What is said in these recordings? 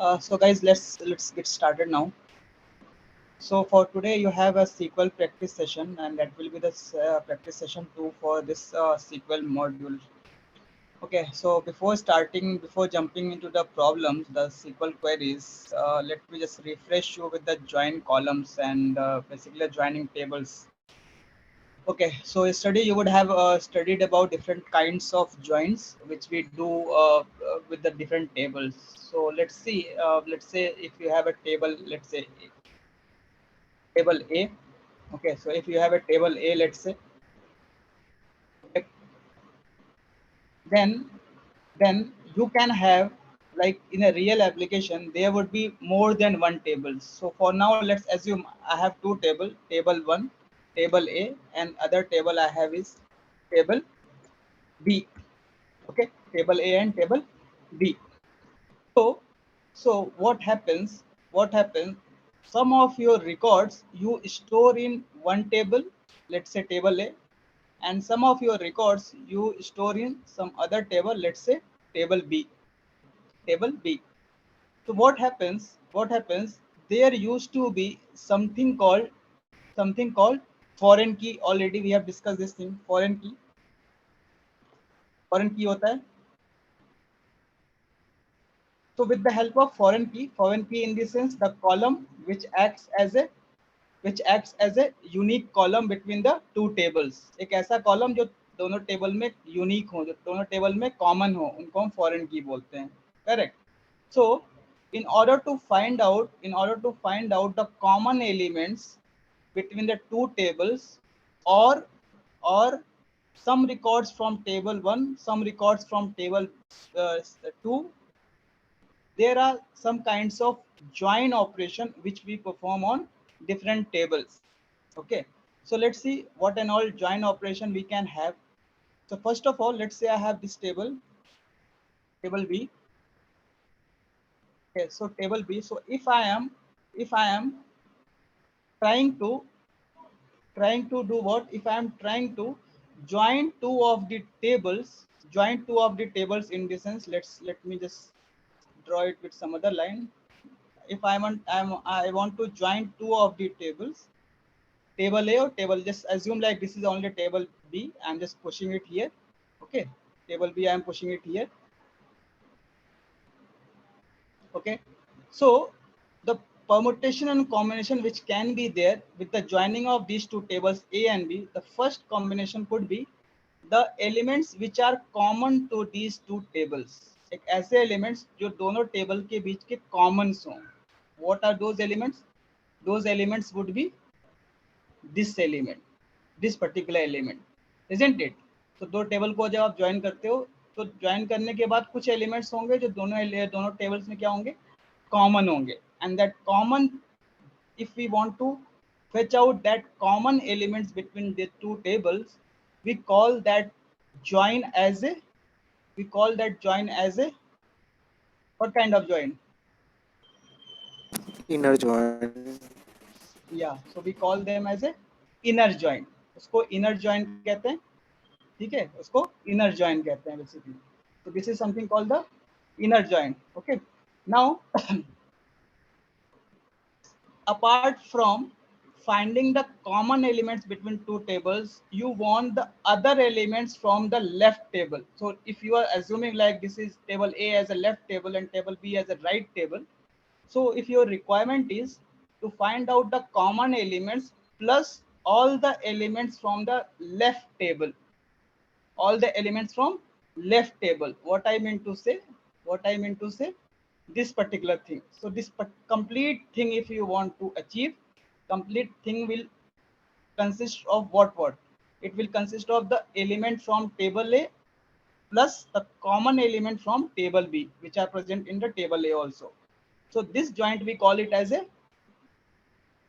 So guys, let's get started now. So for today, you have a SQL practice session, and that will be the practice session 2 for this SQL module. Okay, so before jumping into the problems, the SQL queries, let me just refresh you with the join columns and basically joining tables. Okay, so yesterday you would have studied about different kinds of joins which we do with the different tables. So let's see. Let's say if you have a table, let's say table A. Okay, so if you have a table A, let's say, okay, then then you can have, like in a real application there would be more than one table. So for now, let's assume I have two table, table 1, table A, and other table I have is table B. Okay, table A and table B. So so what happens, some of your records you store in one table, let's say table A, and some of your records you store in some other table, let's say table B. Table B. So what happens, there used to be something called foreign key. Already we have discussed this thing. Foreign key होता है. So with the help of foreign key in the sense the column which acts as a unique column between the two tables. एक ऐसा column जो दोनों table में unique हो, जो दोनों टेबल में कॉमन हो, उनको हम फॉरेन की बोलते हैं. Correct. So in order to find out the common elements between the two tables, or or some records from table 1, some records from table 2, there are some kinds of join operation which we perform on different tables. Okay, so let's see what and all join operation we can have. So first of all, let's say I have this table B. Okay, so table B. So if I am trying to do what, if I am trying to join two of the tables in this sense, let me just draw it with some other line. If I want to join two of the tables, table A or table, just assume like this is only table B, I'm just pushing it here. Okay, table B, I'm pushing it here. Okay, so the permutation and combination which can be there with the joining of these two tables A and B, the first combination could be the elements which are common to these two tables. एक ऐसे elements जो दोनों table के बीच के commons हों. What are those elements? Those elements would be this element, this particular element, isn't it? तो दो table को जब आप ज्वाइन करते हो, तो ज्वाइन करने के बाद कुछ एलिमेंट्स होंगे जो दोनों टेबल्स में क्या होंगे, कॉमन होंगे. And that common, if we want to fetch out that common elements between the two tables, we call that join as a what kind of join? inner join. Yeah, so we call them as a inner join. उसको inner join कहते हैं. ठीक है, उसको inner join कहते हैं basically. So this is something called the inner join. Okay, now apart from finding the common elements between two tables, you want the other elements from the left table. So if you are assuming like this is table A as a left table and table B as a right table, so if your requirement is to find out the common elements plus all the elements from the left table, all the elements from left table, what I mean to say, this particular thing. So this complete thing, if you want to achieve, complete thing will consist of what it will consist of the element from table A plus the common element from table B which are present in the table A also. So this joint we call it as a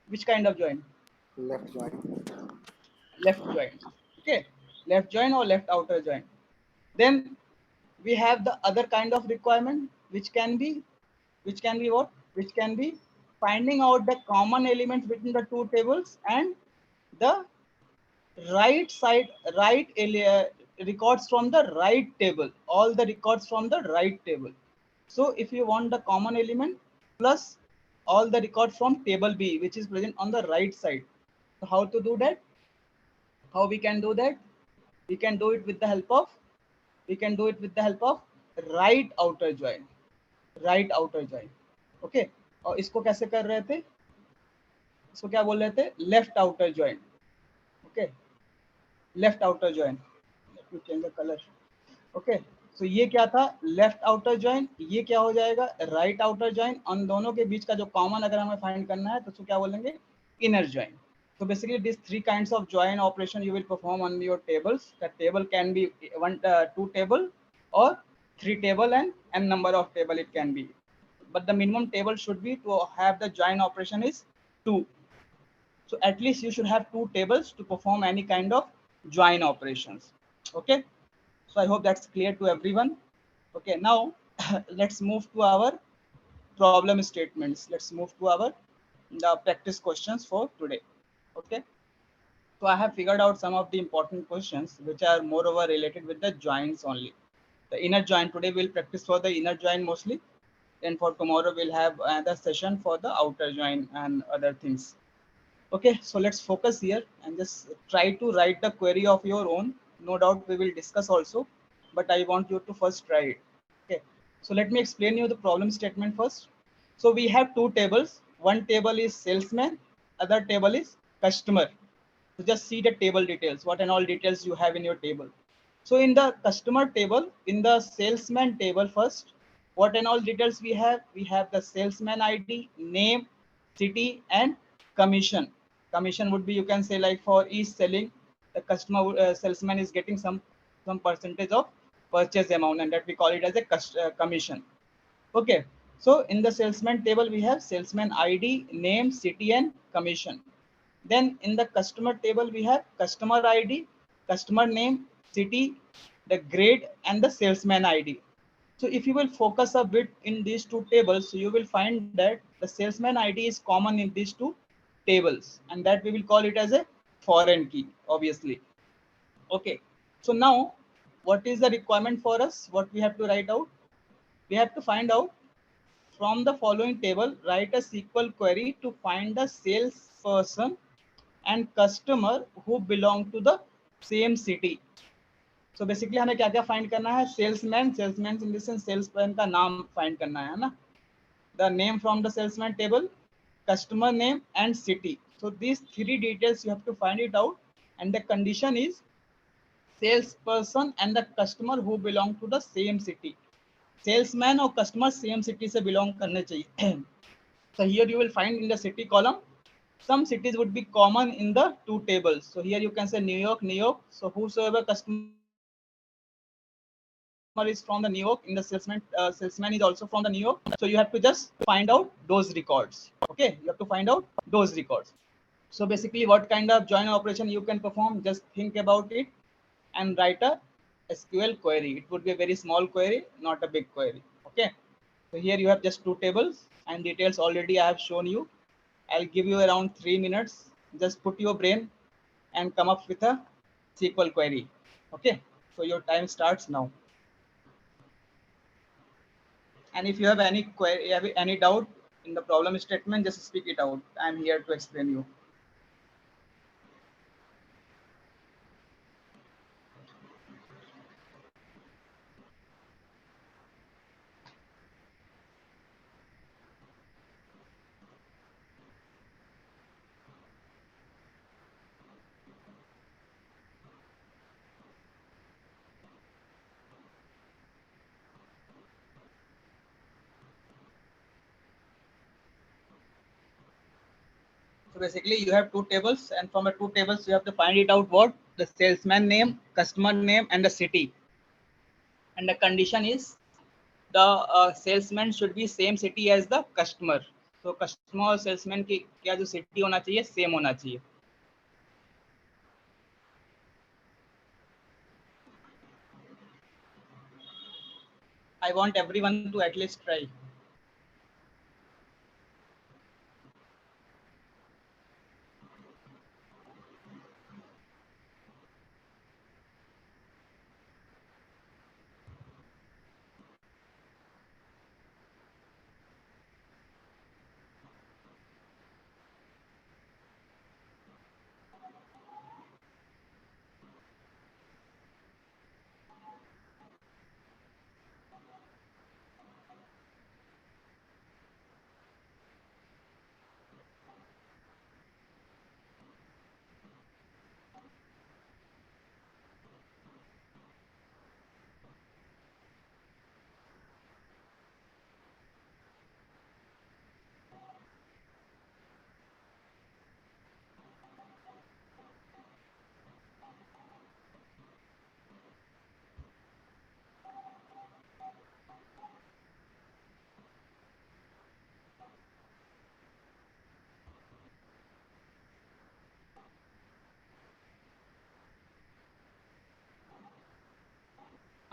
which kind of joint? Left join. Left joint. Okay, left joint or left outer joint. Then we have the other kind of requirement which can be what, which can be finding out the common elements between the two tables and the right side, records from the right table, all the records from the right table. So if you want the common element plus all the records from table B, which is present on the right side. So how to do that? How we can do that? We can do it with the help of right outer join. Right outer join. Okay. और इसको कैसे कर रहे थे? इसको क्या बोल रहे थे? Left outer join. Okay. Left outer join. Let me change the color. Okay so ये क्या था लेफ्ट आउटर ज्वाइन ये क्या हो जाएगा राइट आउटर ज्वाइन उन दोनों के बीच का जो कॉमन अगर हमें फाइंड करना है तो उसको क्या बोलेंगे inner join so basically these three kinds of join operation you will perform on your tables the table can be one two table or three table and n number of table it can be but the minimum table should be to have the join operation is 2 so at least you should have two tables to perform any kind of join operations okay so I hope that's clear to everyone. Okay, now let's move to our problem statements. Let's move to our the practice questions for today. Okay, so I have figured out some of the important questions which are moreover related with the joins only. The inner join today we'll practice for the inner join mostly, and for tomorrow we'll have another session for the outer join and other things. Okay, so let's focus here and just try to write the query of your own. No doubt we will discuss also, but I want you to first try it. Okay, so let me explain you the problem statement first. So we have two tables. One table is salesman, other table is customer. So just see the table details, what and all details you have in your table. So in the customer table, in the salesman table first, what and all details we have? We have the salesman ID, name, city, and commission. Commission would be you can say like for each selling, the customer salesman is getting some percentage of purchase amount, and that we call it as a commission. Okay. So in the salesman table, we have salesman ID, name, city, and commission. Then in the customer table, we have customer ID, customer name, city, the grade, and the salesman ID. So if you will focus a bit in these two tables, so you will find that the salesman ID is common in these two tables, and that we will call it as a foreign key, obviously. Okay. So now, what is the requirement for us? What we have to write out? We have to find out from the following table, write a SQL query to find the salesperson and customer who belong to the same city. So basically हमें क्या क्या find करना है salesman in this sense salesman का नाम find करना है ना the name from the salesman table customer name and city so these three details you have to find it out and the condition is salesperson and the customer who belong to the same city salesman और customer same city से belong करने चाहिए so here you will find in the city column some cities would be common in the two tables so here you can say New York so whosoever customer is from the New York in the salesman is also from the New York so you have to just find out those records okay you have to find out those records so basically what kind of join operation you can perform just think about it and write a SQL query it would be a very small query not a big query okay so here you have just two tables and details already I have shown you I'll give you around 3 minutes just put your brain and come up with a SQL query okay so your time starts now and if you have any query any doubt in the problem statement just speak it out I'm here to explain you so basically you have two tables and from the two tables you have to find it out what the salesman name customer name and the city and the condition is the salesman should be same city as the customer so customer और salesman की क्या जो city होना चाहिए same होना चाहिए I want everyone to at least try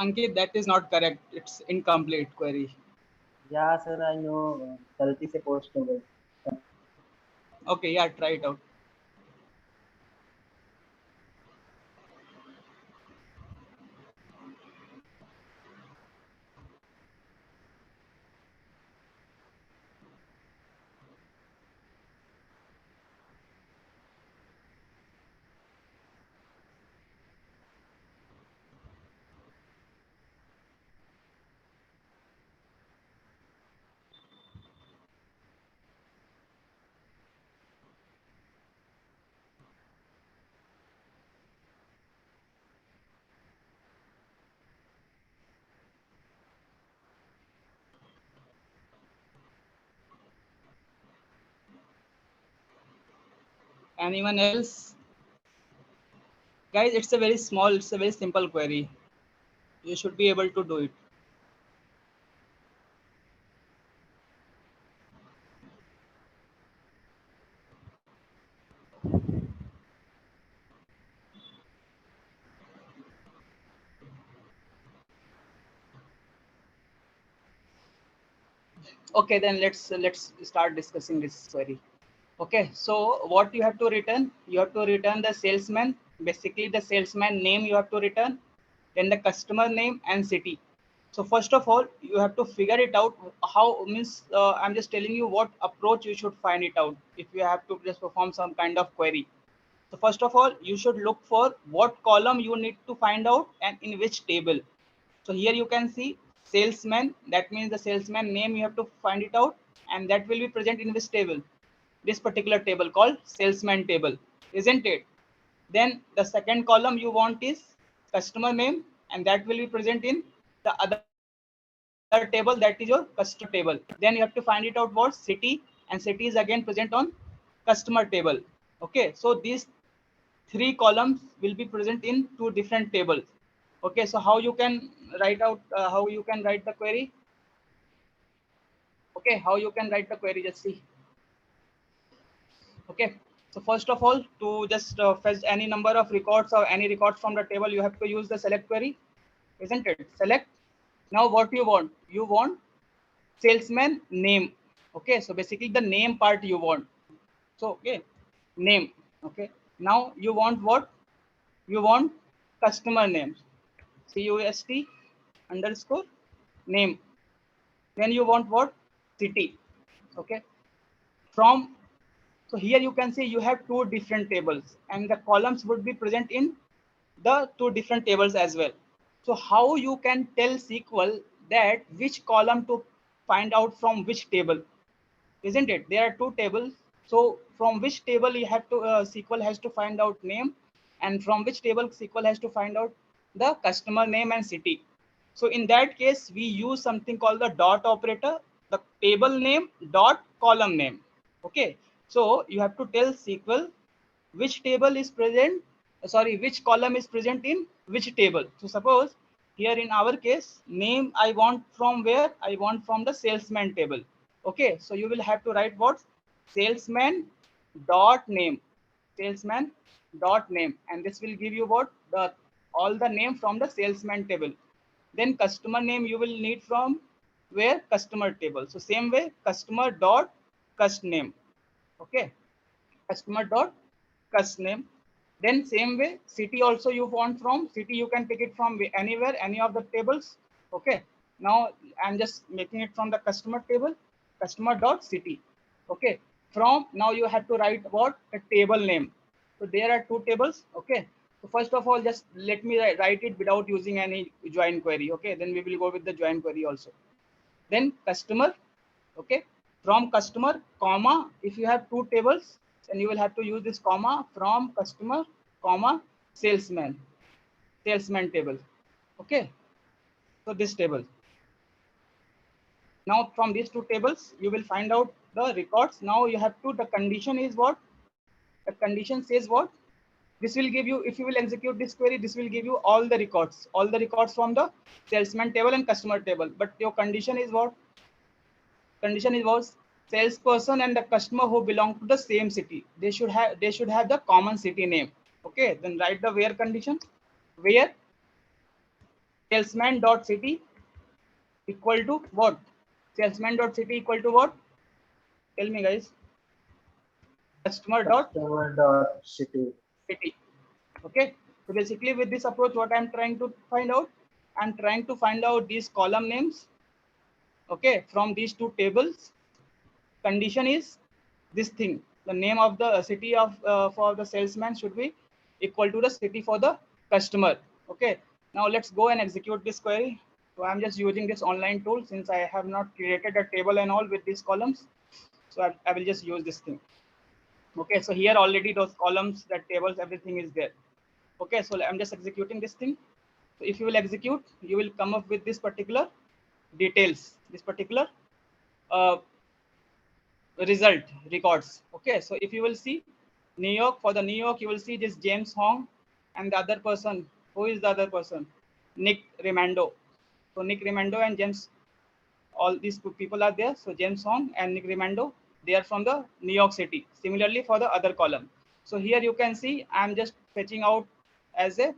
Ankit, that is not correct. It's incomplete query. Yeah, sir, I know. गलती से post हो गई. Okay, yeah, try it out. Anyone else? Guys, it's a very small, it's a very simple query. You should be able to do it. Okay, then let's start discussing this query. Okay, so what you have to return, you have to return the salesman, basically the salesman name you have to return, then the customer name and city. So first of all, you have to figure it out. How means I'm just telling you what approach you should find it out if you have to just perform some kind of query. So first of all, you should look for what column you need to find out and in which table. So here you can see salesman, that means the salesman name you have to find it out, and that will be present in this table, this particular table called salesman table, isn't it? Then the second column you want is customer name, and that will be present in the other table, that is your customer table. Then you have to find it out what city, and city is again present on customer table. Okay, so these three columns will be present in two different tables. Okay, so how you can write out, how you can write the query? Okay, how you can write the query, just see. Okay, so first of all, to just fetch any number of records or any records from the table, you have to use the select query, isn't it? Select. Now what you want? You want salesman name. Okay, so basically the name part you want. So okay, name. Okay, now you want what? You want customer name. CUST underscore name. Then you want what? City. Okay, from, so here you can see you have two different tables and the columns would be present in the two different tables as well. So how you can tell SQL that which column to find out from which table, isn't it? There are two tables. So from which table you have to SQL has to find out name, and from which table SQL has to find out the customer name and city. So in that case, we use something called the dot operator, the table name dot column name. Okay, so you have to tell SQL which table is present, sorry, which column is present in which table. So suppose here in our case, name I want from where? I want from the salesman table. Okay, so you will have to write what? Salesman dot name, salesman dot name, and this will give you what? The all the name from the salesman table. Then customer name you will need from where? Customer table. So same way, customer dot cust name. Okay, customer dot cust name. Then same way, city also you want from city, you can pick it from anywhere, any of the tables. Okay, now I'm just making it from the customer table, customer dot city. Okay, from now you have to write what? A table name. So there are two tables. Okay, so first of all, just let me write it without using any join query. Okay, then we will go with the join query also. Then customer. Okay, from customer comma, if you have two tables, then you will have to use this comma, from customer comma salesman, salesman table. Okay, so this table. Now from these two tables you will find out the records. Now you have to, the condition is what? The condition says what? This will give you, if you will execute this query, this will give you all the records from the salesman table and customer table. But your condition is what? Condition is was salesperson and the customer who belong to the same city, they should have the common city name. Okay, then write the where condition. Where salesman.city equal to what? Salesman.city equal to what? Tell me, guys. Customer.city. Customer dot city. Okay. So basically, with this approach, what I'm trying to find out, I'm trying to find out these column names. Okay, from these two tables. Condition is this thing. The name of the city of for the salesman should be equal to the city for the customer. Okay. Now let's go and execute this query. So I'm just using this online tool since I have not created a table and all with these columns. So I will just use this thing. Okay. So here already those columns, that tables, everything is there. Okay. So I'm just executing this thing. So if you will execute, you will come up with this particular details, this particular uh, result records. Okay, so if you will see New York, for the New York, you will see this James Hong and the other person. Who is the other person? Nick Rimando. So Nick Rimando and James, all these people are there. So James Hong and Nick Rimando, they are from the New York City. Similarly for the other column. So here you can see I'm just fetching out as a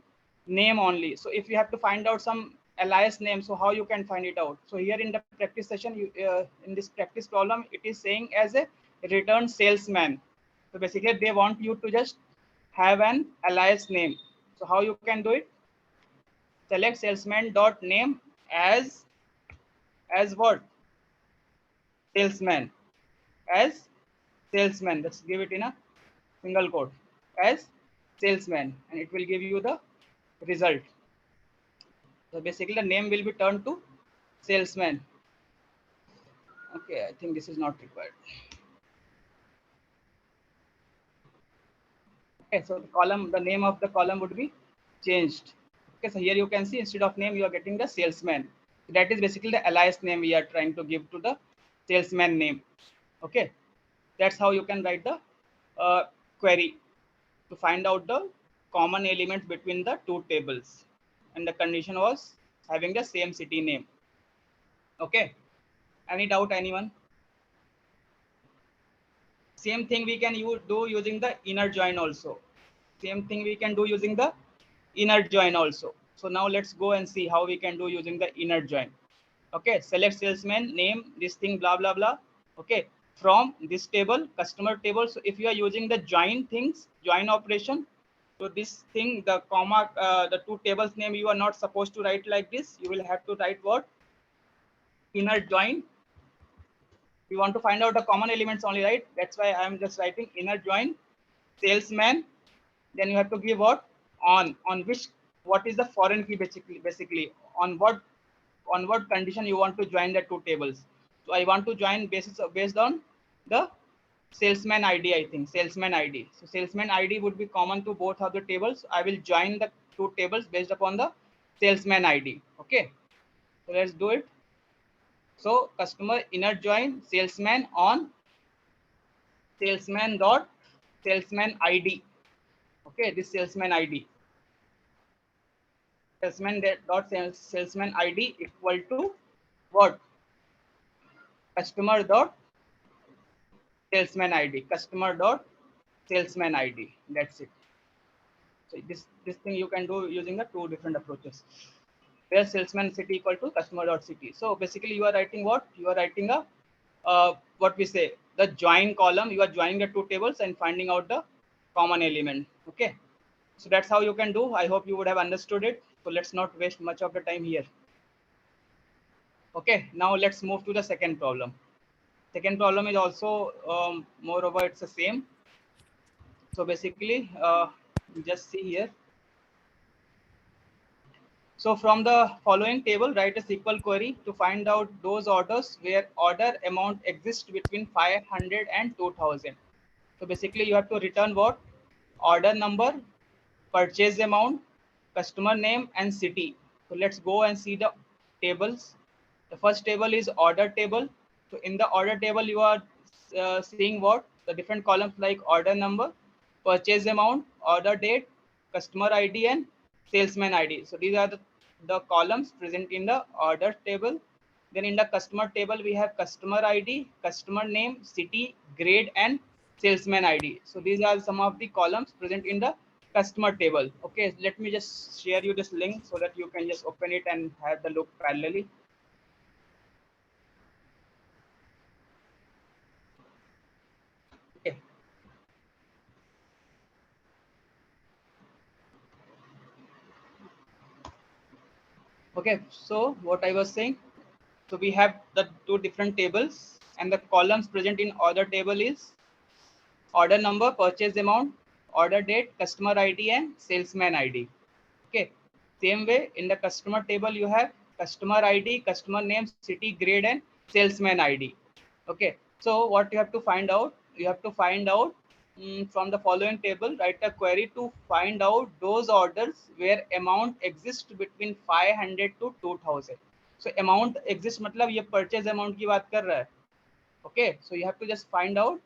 name only. So if you have to find out some alias name, so how you can find it out? So here in the practice session, in this practice problem, it is saying as a return salesman. So basically they want you to just have an alias name. So how you can do it? Select salesman dot name as what? Salesman. As salesman. Let's give it in a single quote. As salesman, and it will give you the result. So basically the name will be turned to salesman. Okay, I think this is not required. Okay, so the name of the column would be changed. Okay, so here you can see instead of name, you are getting the salesman. That is basically the alias name we are trying to give to the salesman name. Okay, that's how you can write the query to find out the common elements between the two tables. And the condition was having the same city name. Okay, any doubt, anyone? Same thing we can do using the inner join also. Same thing we can do using the inner join also. So now let's go and see how we can do using the inner join. Okay, select salesman name, this thing, blah blah blah. Okay, from this table, customer table. So if you are using the join things, join operation, so this thing, the comma, the two tables name, you are not supposed to write like this. You will have to write what? Inner join. We want to find out the common elements only, right? That's why I'm just writing inner join salesman. Then you have to give what? On which, what is the foreign key basically on what condition you want to join the two tables. So I want to join based on the salesman ID, I think salesman ID. So salesman ID would be common to both of the tables. I will join the two tables based upon the salesman ID. Okay, so let's do it. So customer inner join salesman on salesman dot salesman ID. Okay, this salesman ID. Salesman ID equal to what? Customer dot salesman ID. Customer dot salesman ID. That's it. So this thing you can do using the two different approaches. Where salesman city equal to customer dot city. So basically you are writing what? You are writing a what we say, the join column. You are joining the two tables and finding out the common element. Okay. So that's how you can do. I hope you would have understood it. So let's not waste much of the time here. Okay, now let's move to the second problem. Second problem is also moreover it's the same. So basically, just see here. So from the following table, write a SQL query to find out those orders where order amount exists between 500 and 2000. So basically, you have to return what? Order number, purchase amount, customer name, and city. So let's go and see the tables. The first table is order table. So in the order table, you are seeing what? The different columns like order number, purchase amount, order date, customer ID, and salesman ID. So these are the columns present in the order table. Then in the customer table, we have customer ID, customer name, city, grade, and salesman ID. So these are some of the columns present in the customer table. Okay, let me just share you this link so that you can just open it and have the look parallelly. Okay. Okay, so what I was saying, so we have the two different tables, and the columns present in order table is order number, purchase amount, order date, customer ID, and salesman ID. Okay. Same way in the customer table, you have customer ID, customer name, city, grade, and salesman ID. Okay. So what you have to find out? You have to find out from the following table, write a query to find out those orders where amount exists between 500 to 2000. So amount exists मतलब ये purchase amount की बात कर रहा है. Okay, so you have to just find out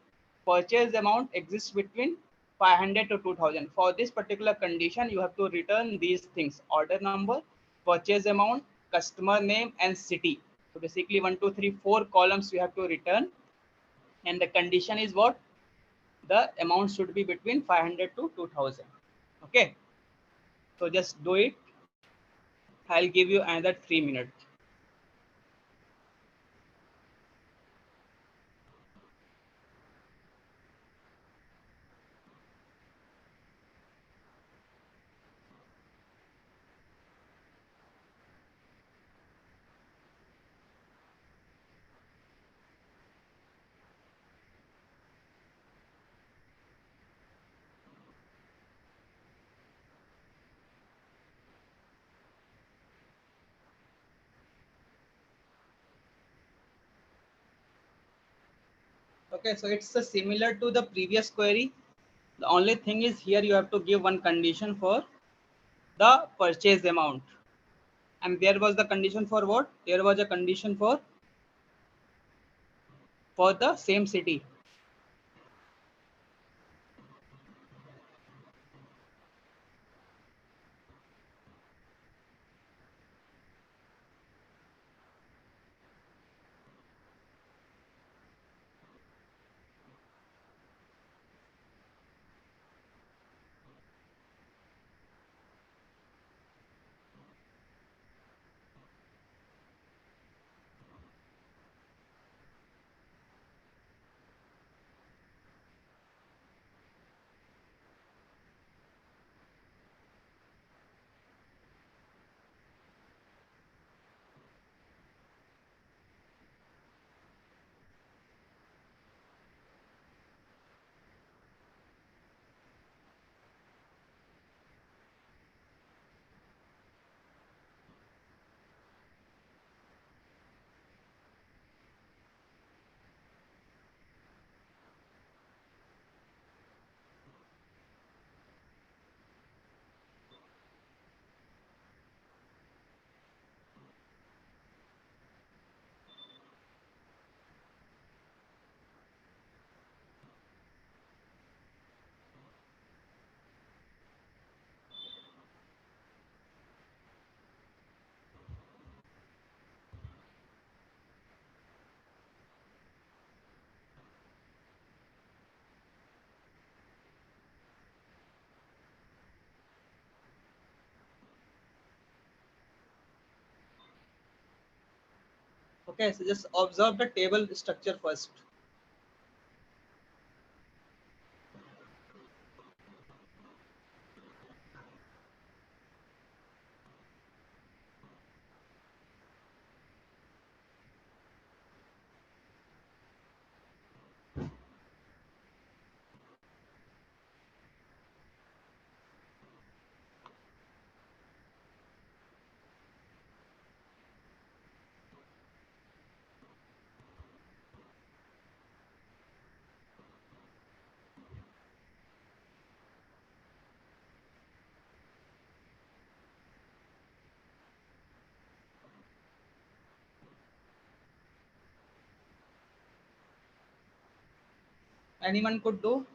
purchase amount exists between 500 to 2000. For this particular condition, you have to return these things: order number, purchase amount, customer name, and city. So basically 1, 2, 3, 4 columns you have to return, and the condition is what? The amount should be between 500 to 2000. Okay, so just do it. I'll give you another 3 minutes. Okay, so it's similar to the previous query. The only thing is here you have to give one condition for the purchase amount, and there was the condition for what? There was a condition for the same city. Okay, so just observe the table structure first. Anyone could do.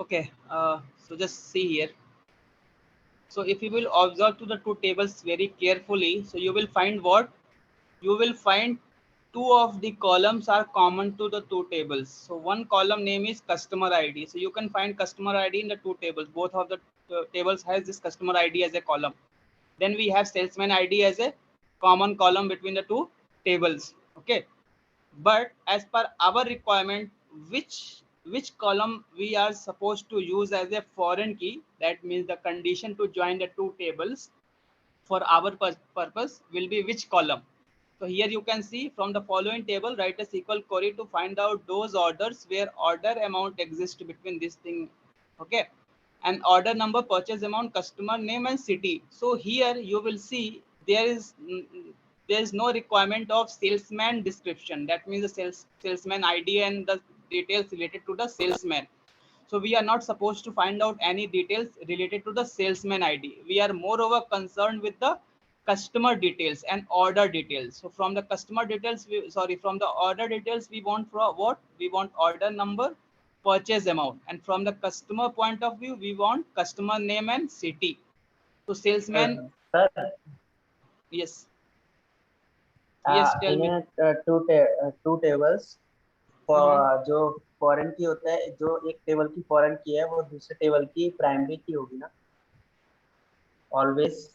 Okay, so just see here. So if you will observe to the two tables very carefully, so you will find what? You will find two of the columns are common to the two tables. So one column name is customer ID. So you can find customer ID in the two tables. Both of the tables has this customer ID as a column. Then we have salesman ID as a common column between the two tables. Okay. But as per our requirement, which column we are supposed to use as a foreign key, that means the condition to join the two tables for our purpose will be which column. So here you can see from the following table, write a SQL query to find out those orders where order amount exists between this thing. Okay. And order number, purchase amount, customer name and city. So here you will see there is no requirement of salesman description. That means the salesman ID and the details related to the salesman. So we are not supposed to find out any details related to the salesman ID. We are moreover concerned with the customer details and order details. So from the customer details, from the order details, we want for what? We want order number, purchase amount. And from the customer point of view, we want customer name and city. So salesman, Sir, yes, yes, tell in me. two tables Mhm. जो foreign की होता है, जो एक table की foreign की है वो दूसरे टेबल की प्राइमरी की होगी ना ऑलवेज.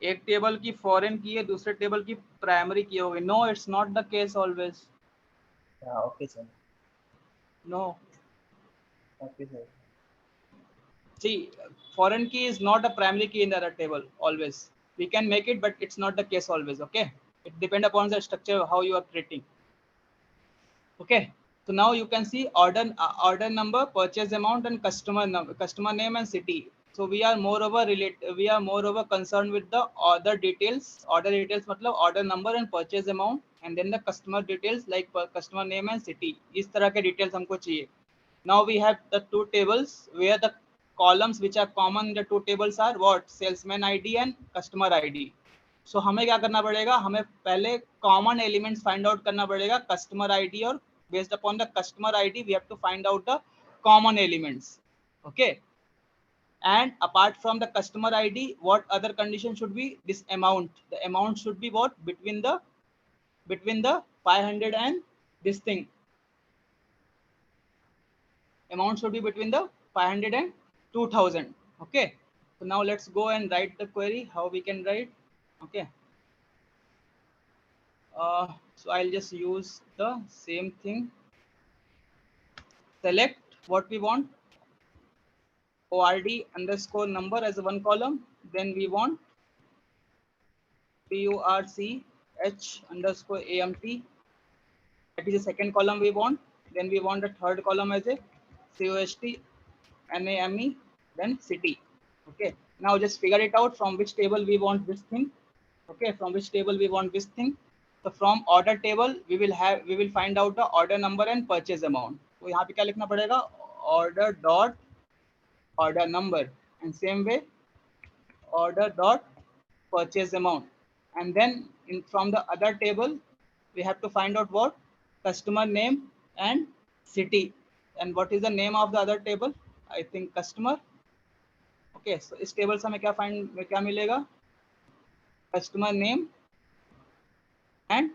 एक टेबल की फॉरेन की है, दूसरे टेबल की प्राइमरी की होगी. No, it's not the case always. Okay sir. No. Okay sir. See, foreign key is not a primary key in the other table always. We can make it, but it's not the case always. Okay, it depends upon the structure how you are creating. Okay, so now you can see order number, purchase amount, and customer number, customer name and city. So we are moreover concerned with the order details. Order details मतलब order number and purchase amount, and then the customer details like customer name and city. इस तरह के details हमको चाहिए. Now we have the two tables where the columns which are common in the two tables are what? Salesman ID and customer ID. So हमें क्या करना पड़ेगा? हमें पहले common elements find out करना पड़ेगा customer ID, और based upon the customer ID we have to find out the common elements. Okay. And apart from the customer ID, what other condition should be? This amount. The amount should be what? Between the 500 and this thing. Amount should be between the 500 and 2000. Okay, so now let's go and write the query. How we can write? Okay, so I'll just use the same thing. Select what we want, ord underscore number as a one column. Then we want purch underscore amt, that is the second column we want. Then we want the third column as a cost name, then city. Okay, now just figure it out from which table we want this thing. Okay, from which table we want this thing. So from order table we will find out the order number and purchase amount. तो यहाँ पे क्या लिखना पड़ेगा? Order dot order number, and same way order dot purchase amount. And then from the other table we have to find out what? Customer name and city. And what is the name of the other table? I think customer. Okay, so इस table से हमें क्या मिलेगा? Customer name and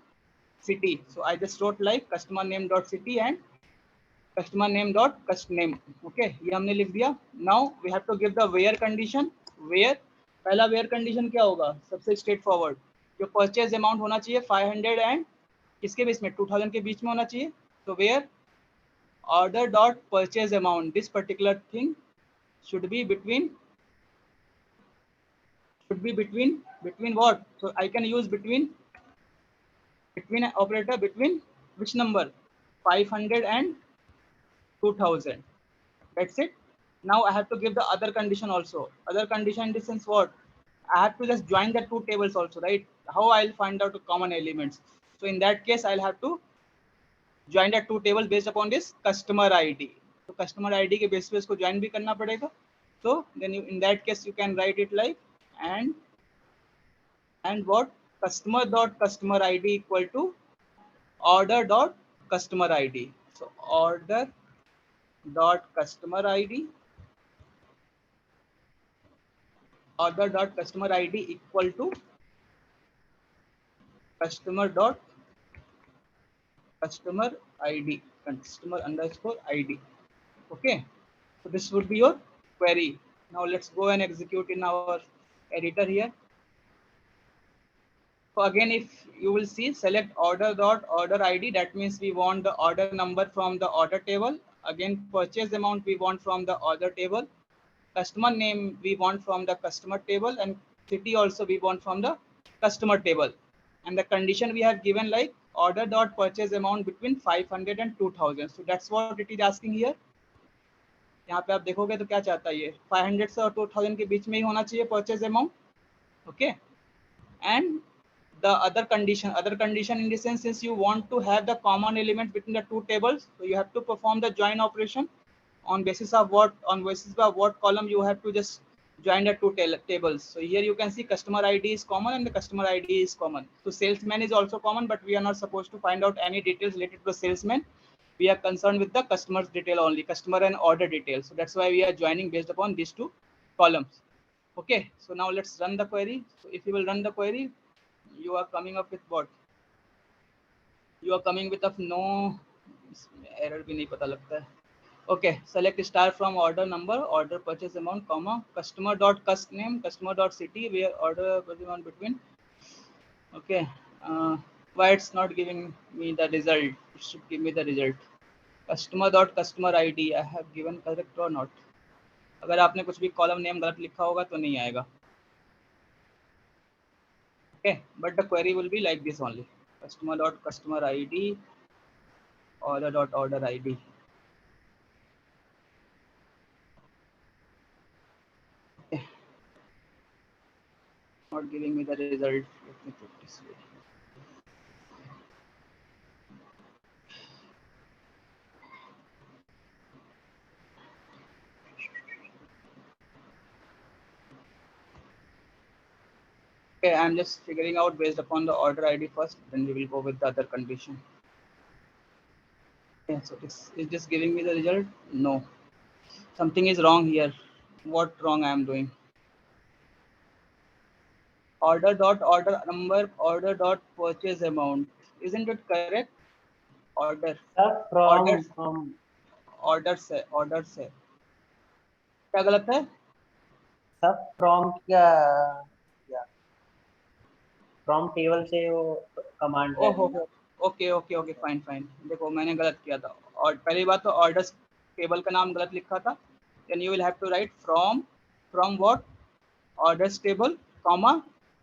city. So I just wrote like customer name dot city and customer name dot custom name. Okay, ये हमने लिख दिया. Now we have to give the where condition. Where पहला where condition क्या होगा? सबसे straight forward. जो purchase amount होना चाहिए 500 एंड किसके बीच में? 2000 के बीच में होना चाहिए. तो where order dot purchase amount, this particular thing should be between what? So I can use between operator between which number? 500 and 2000. That's it. Now I have to give the other condition also. Other condition in this sense what? I have to just join the two tables also, right? How I'll find out the common elements? So in that case I'll have to join the two tables based upon this customer ID. So customer ID के basis पे इसको join भी करना पड़ेगा. So then in that case you can write it like and what? Customer dot customer ID equal to order dot customer ID. So order dot customer id, order dot customer id equal to customer dot customer id, customer underscore id. Okay, so this would be your query. Now let's go and execute in our editor here. So again, if you will see, select order dot order ID. That means we want the order number from the order table. Again, purchase amount we want from the order table. Customer name we want from the customer table, and city also we want from the customer table. And the condition we have given like order dot purchase amount between 500 and 2000. So that's what it is asking here. यहाँ पे आप देखोगे तो क्या चाहता है ये 500 से और 2000 के बीच में ही होना चाहिए purchase amount. Okay, and the other condition in the sense, since you want to have the common element between the two tables, so you have to perform the join operation on basis of what column you have to just join the two tables. So here you can see customer id is common and the customer id is common. So salesman is also common, but we are not supposed to find out any details related to the salesman. We are concerned with the customer's detail only, customer and order details. So that's why we are joining based upon these two columns. Okay, so now let's run the query. So if you will run the query, you are coming up with what? You are coming with of no error भी नहीं पता लगता है. Okay, select star from order number, order purchase amount, comma, customer dot cust name, customer dot city, where order purchase amount between. Okay, why it's not giving me the result? It should give me the result. Customer dot customer ID, I have given correct or not? अगर आपने कुछ भी column name गलत लिखा होगा तो नहीं आएगा. Okay, but the query will be like this only. Customer dot customer ID, order dot order ID. Okay. Not giving me the result. Let me put this way. Okay, I'm just figuring out based upon the order ID first, then we will go with the other condition. Okay, so this is just giving me the result. No, something is wrong here. What wrong I am doing? Order dot order number, order dot purchase amount. Isn't it correct? Order. Sir, Order. from Order से क्या गलत है? सब from क्या from table से वो command है ओहो, ना. Okay okay okay, fine fine. देखो मैंने गलत किया था, और पहली बात तो ऑर्डर्स टेबल का नाम गलत लिखा था. Then you will have to write from what, orders table, comma,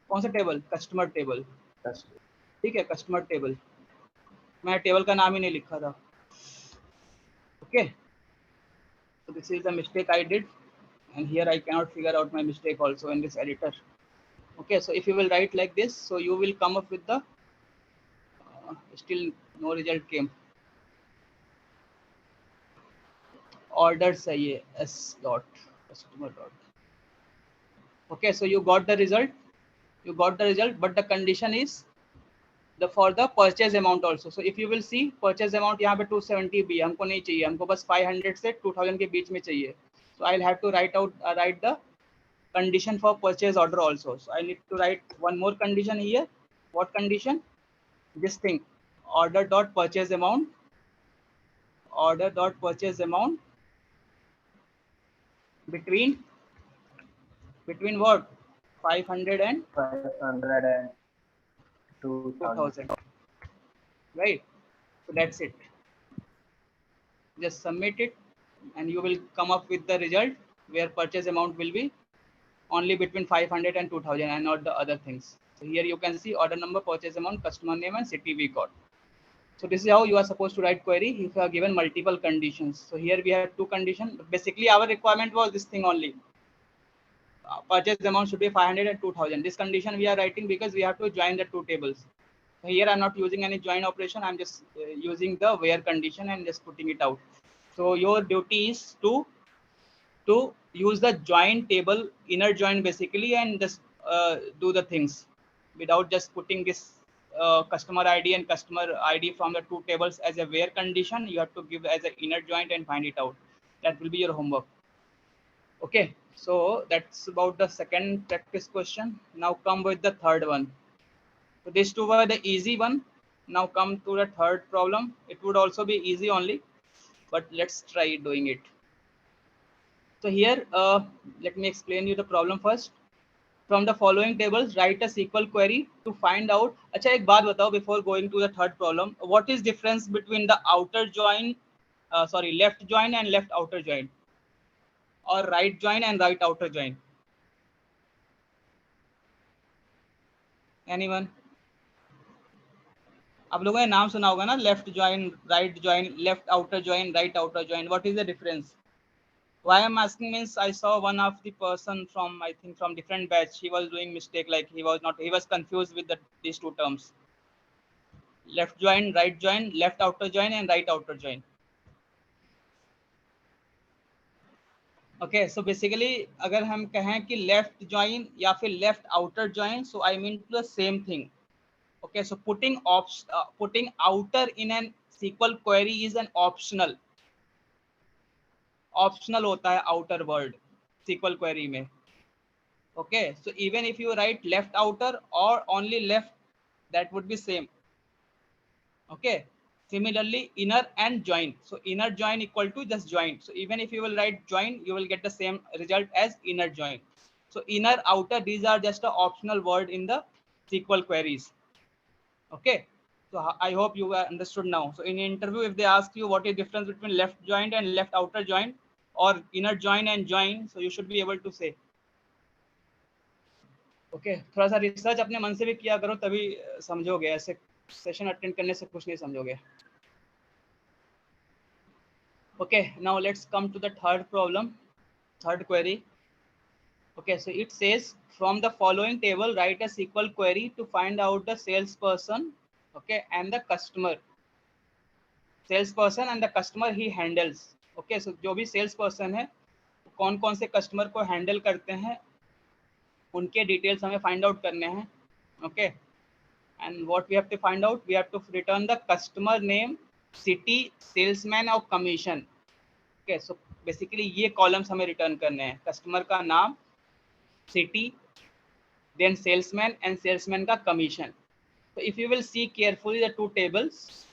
कौन सा टेबल? Customer table. ठीक है, कस्टमर टेबल. मैं टेबल का नाम ही नहीं लिखा था. Okay, so this is the mistake I did, and here I cannot figure out my mistake also in this editor. Okay, so if you will write like this, so you will come up with the still no result came. Orders है ये s dot customer dot. Okay, so you got the result, but the condition is the for the purchase amount also. So if you will see purchase amount यहाँ पे 270 भी हमको नहीं चाहिए, हमको बस 500 से 2000 के बीच में चाहिए. So I'll have to write the condition for purchase order also. So I need to write one more condition here. What condition? This thing, order dot purchase amount, between what? 500 and 500 and 2000, right? So that's it. Just submit it and you will come up with the result where purchase amount will be only between 500 and 2000 and not the other things. So here you can see order number, purchase amount, customer name and city we got. So this is how you are supposed to write query if you are given multiple conditions. So here we have two conditions. Basically our requirement was this thing only. Purchase amount should be 500 and 2000. This condition we are writing because we have to join the two tables. So here I'm not using any join operation. I'm just using the where condition and just putting it out. So your duty is to use the join table, inner join basically, and just do the things without just putting this customer ID and customer ID from the two tables as a where condition. You have to give as an inner joint and find it out. That will be your homework. Okay, so that's about the second practice question. Now come with the third one. So these two were the easy one. Now come to the third problem. It would also be easy only, but let's try doing it. So here, let me explain you the problem first. From the following tables, write a SQL query to find out. अच्छा एक बात बताओ before going to the third problem. What is difference between the outer join, left join and left outer join, or right join and right outer join? Anyone? आप लोगों ने नाम सुना होगा ना, left join, right join, left outer join, right outer join. What is the difference? Why I'm asking means I saw one of the person from, I think from different batch, he was doing mistake, like he was confused with these two terms, left join, right join, left outer join and right outer join. Okay, so basically अगर हम कहें कि left join या फिर left outer join, so I mean to the same thing. Okay, so putting outer in an SQL query is an optional होता है outer word SQL query में. Okay, so even if you write left outer or only left, that would be same. Okay, similarly inner and join, so inner join equal to just join, so even if you will write join, you will get the same result as inner join. So inner, outer, these are just an optional word in the SQL queries. Okay, so I hope you understood now. So in interview, if they ask you what is difference between left join and left outer join, or inner join and join, so you should be able to say. Okay, थोड़ा सा research अपने मन से भी किया करो, तभी समझोगे, ऐसे सेशन अटेंड करने से कुछ नहीं समझोगे. Okay, now let's come to the third problem, third query. Okay, so it says from the following table write a SQL query to find out the salesperson, okay, and the customer and the customer he handles. Okay, so जो भी sales person है, कौन कौन से customer को handle करते हैं, उनके डिटेल्स हमें फाइंड आउट करने हैं. Okay, and what we have to find out, we have to return the customer name, city, salesman और commission. Okay, so basically ये कॉलम्स हमें रिटर्न करने हैं, कस्टमर का नाम, city, then salesman and salesman का commission. So if you will see carefully the two tables,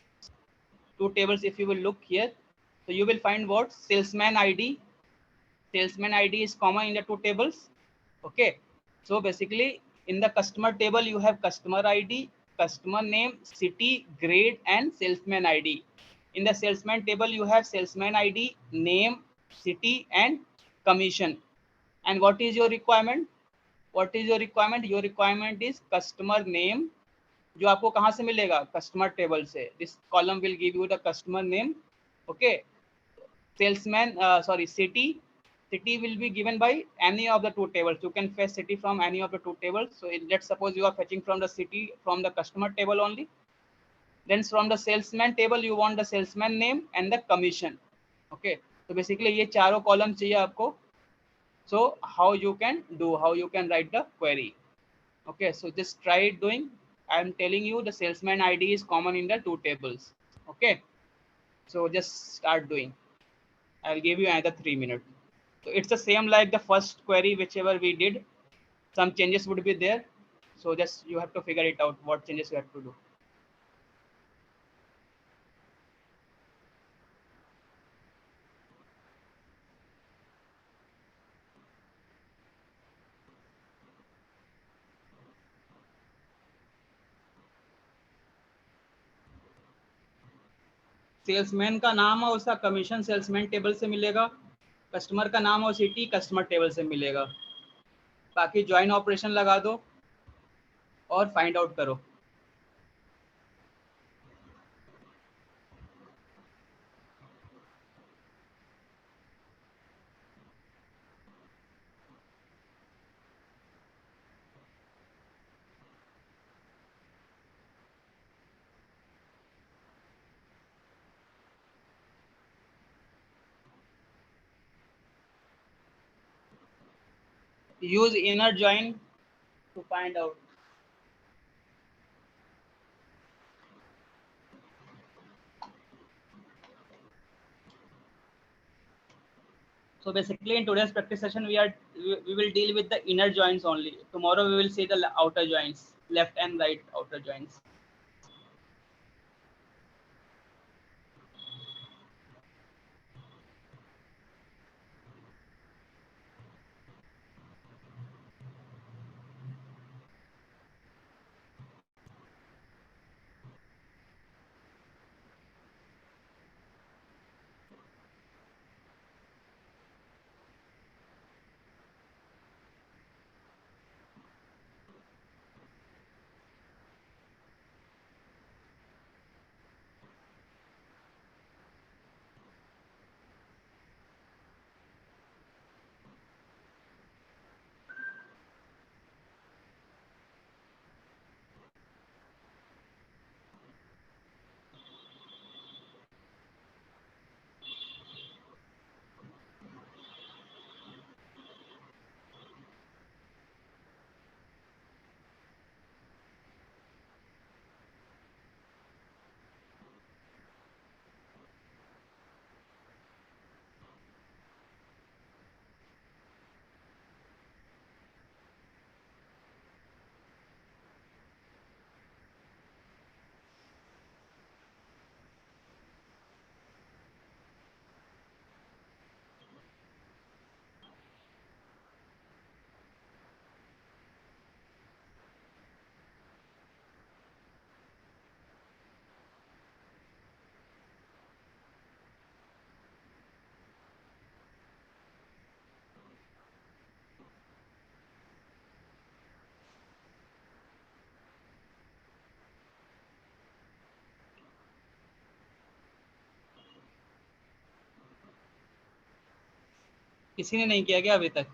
if you will look here, so you will find what salesman id is common in the two tables. Okay, so basically in the customer table you have customer id, customer name, city, grade and salesman id. In the salesman table you have salesman id, name, city and commission. And what is your requirement? Your requirement is customer name, जो आपको कहाँ से मिलेगा, customer table से. This column will give you the customer name. Okay, salesman, city will be given by any of the two tables. You can fetch city from any of the two tables. So let's suppose you are fetching from the city from the customer table only. Then from the salesman table you want the salesman name and the commission. Okay, so basically ये चारों column चाहिए आपको. So how you can write the query? Okay, so just try doing. I am telling you the salesman id is common in the two tables. Okay, so just start doing. I'll give you another 3 minutes. So it's the same like the first query, whichever we did. Some changes would be there. So just you have to figure it out what changes you have to do. Salesman का नाम और उसका commission salesman table से मिलेगा, customer का नाम और city customer table से मिलेगा. बाकी ज्वाइन ऑपरेशन लगा दो और फाइंड आउट करो. Use inner join to find out. So basically in today's practice session, we will deal with the inner joints only. Tomorrow we will see the outer joints, left and right outer joints. किसी ने नहीं किया क्या अभी तक?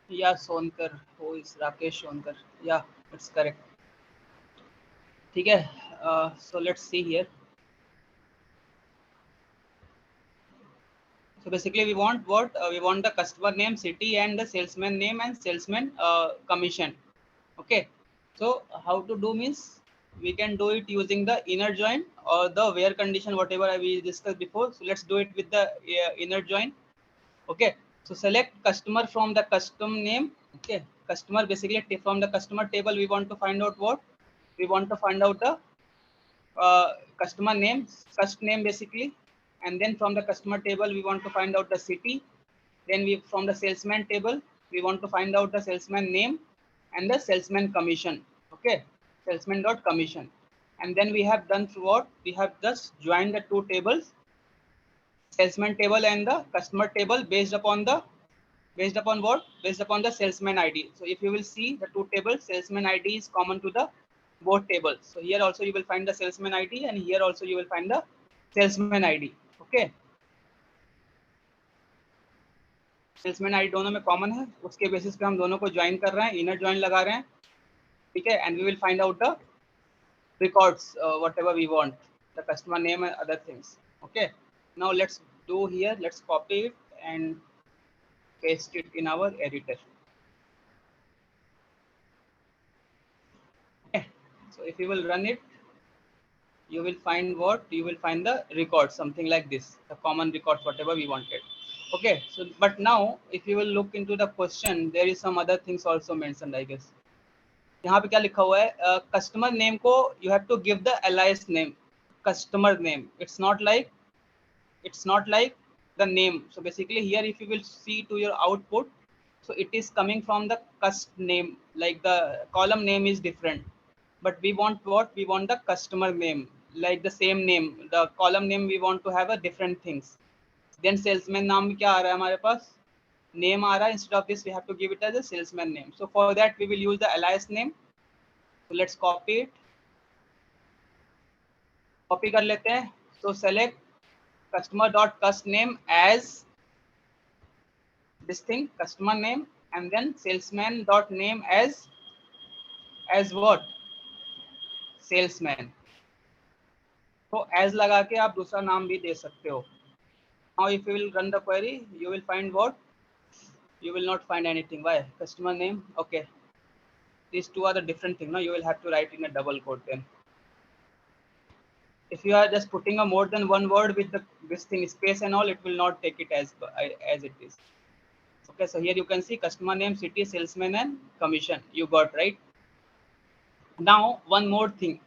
Yeah, Sonkar. Who is Rakesh Sonkar? Yeah, that's correct. ठीक है. So let's see here. So basically we want what? We want the customer name, city, and the salesman name and salesman commission. Okay. So how to do means we can do it using the inner join or the where condition, whatever we discussed before. So let's do it with the inner join. Okay. So select customer from the custom name. Okay. Customer, basically from the customer table we want to find out what? We want to find out the customer name, first name basically, and then from the customer table we want to find out the city. Then we from the salesman table we want to find out the salesman name and the salesman commission. Okay, salesman dot commission. And then we have done through what? We have just joined the two tables, salesman table and the customer table, based upon what? Based upon the salesman ID. So if you will see the two tables, salesman ID is common to the both tables. So here also you will find the salesman ID and here also you will find the salesman ID. Okay, salesman ID दोनों में common है, उसके basis पे हम दोनों को join कर रहे हैं, इनर ज्वाइन लगा रहे हैं. ठीक है, and we will find out the records whatever we want, the customer name and other things. Okay, now let's do here, let's copy it and paste it in our editor. Okay. So if you will run it, you will find what? You will find the records, something like this, the common records, whatever we wanted. Okay, so but now if you will look into the question, there is some other things also mentioned, I guess. यहाँ पे क्या लिखा हुआ है? Customer name को you have to give the alias name, customer name. It's not like the name. So basically here if you will see to your output, so it is coming from the cust name, like the column name is different. but we want what? We want the customer name, like the same name, the column name we want to have a different things. Then salesman नाम क्या आ रहा है हमारे पास? Name आ रहा है. Instead of this we have to give it as a salesman name. So for that we will use the alias name. So let's copy it. Copy कर लेते हैं. So select customer dot cust name as this thing, customer name, and then salesman dot name as what? Salesman. तो as लगा के आप दूसरा नाम भी दे सकते हो. Now if you will run the query, you will find what? You will not find anything. Why? Customer name. Okay, these two are the different thing. Now you will have to write in a double quote then. If you are just putting a more than one word with this thing space and all, it will not take it as it is. Okay, so here you can see customer name, city, salesman, and commission. You got right. Now one more thing.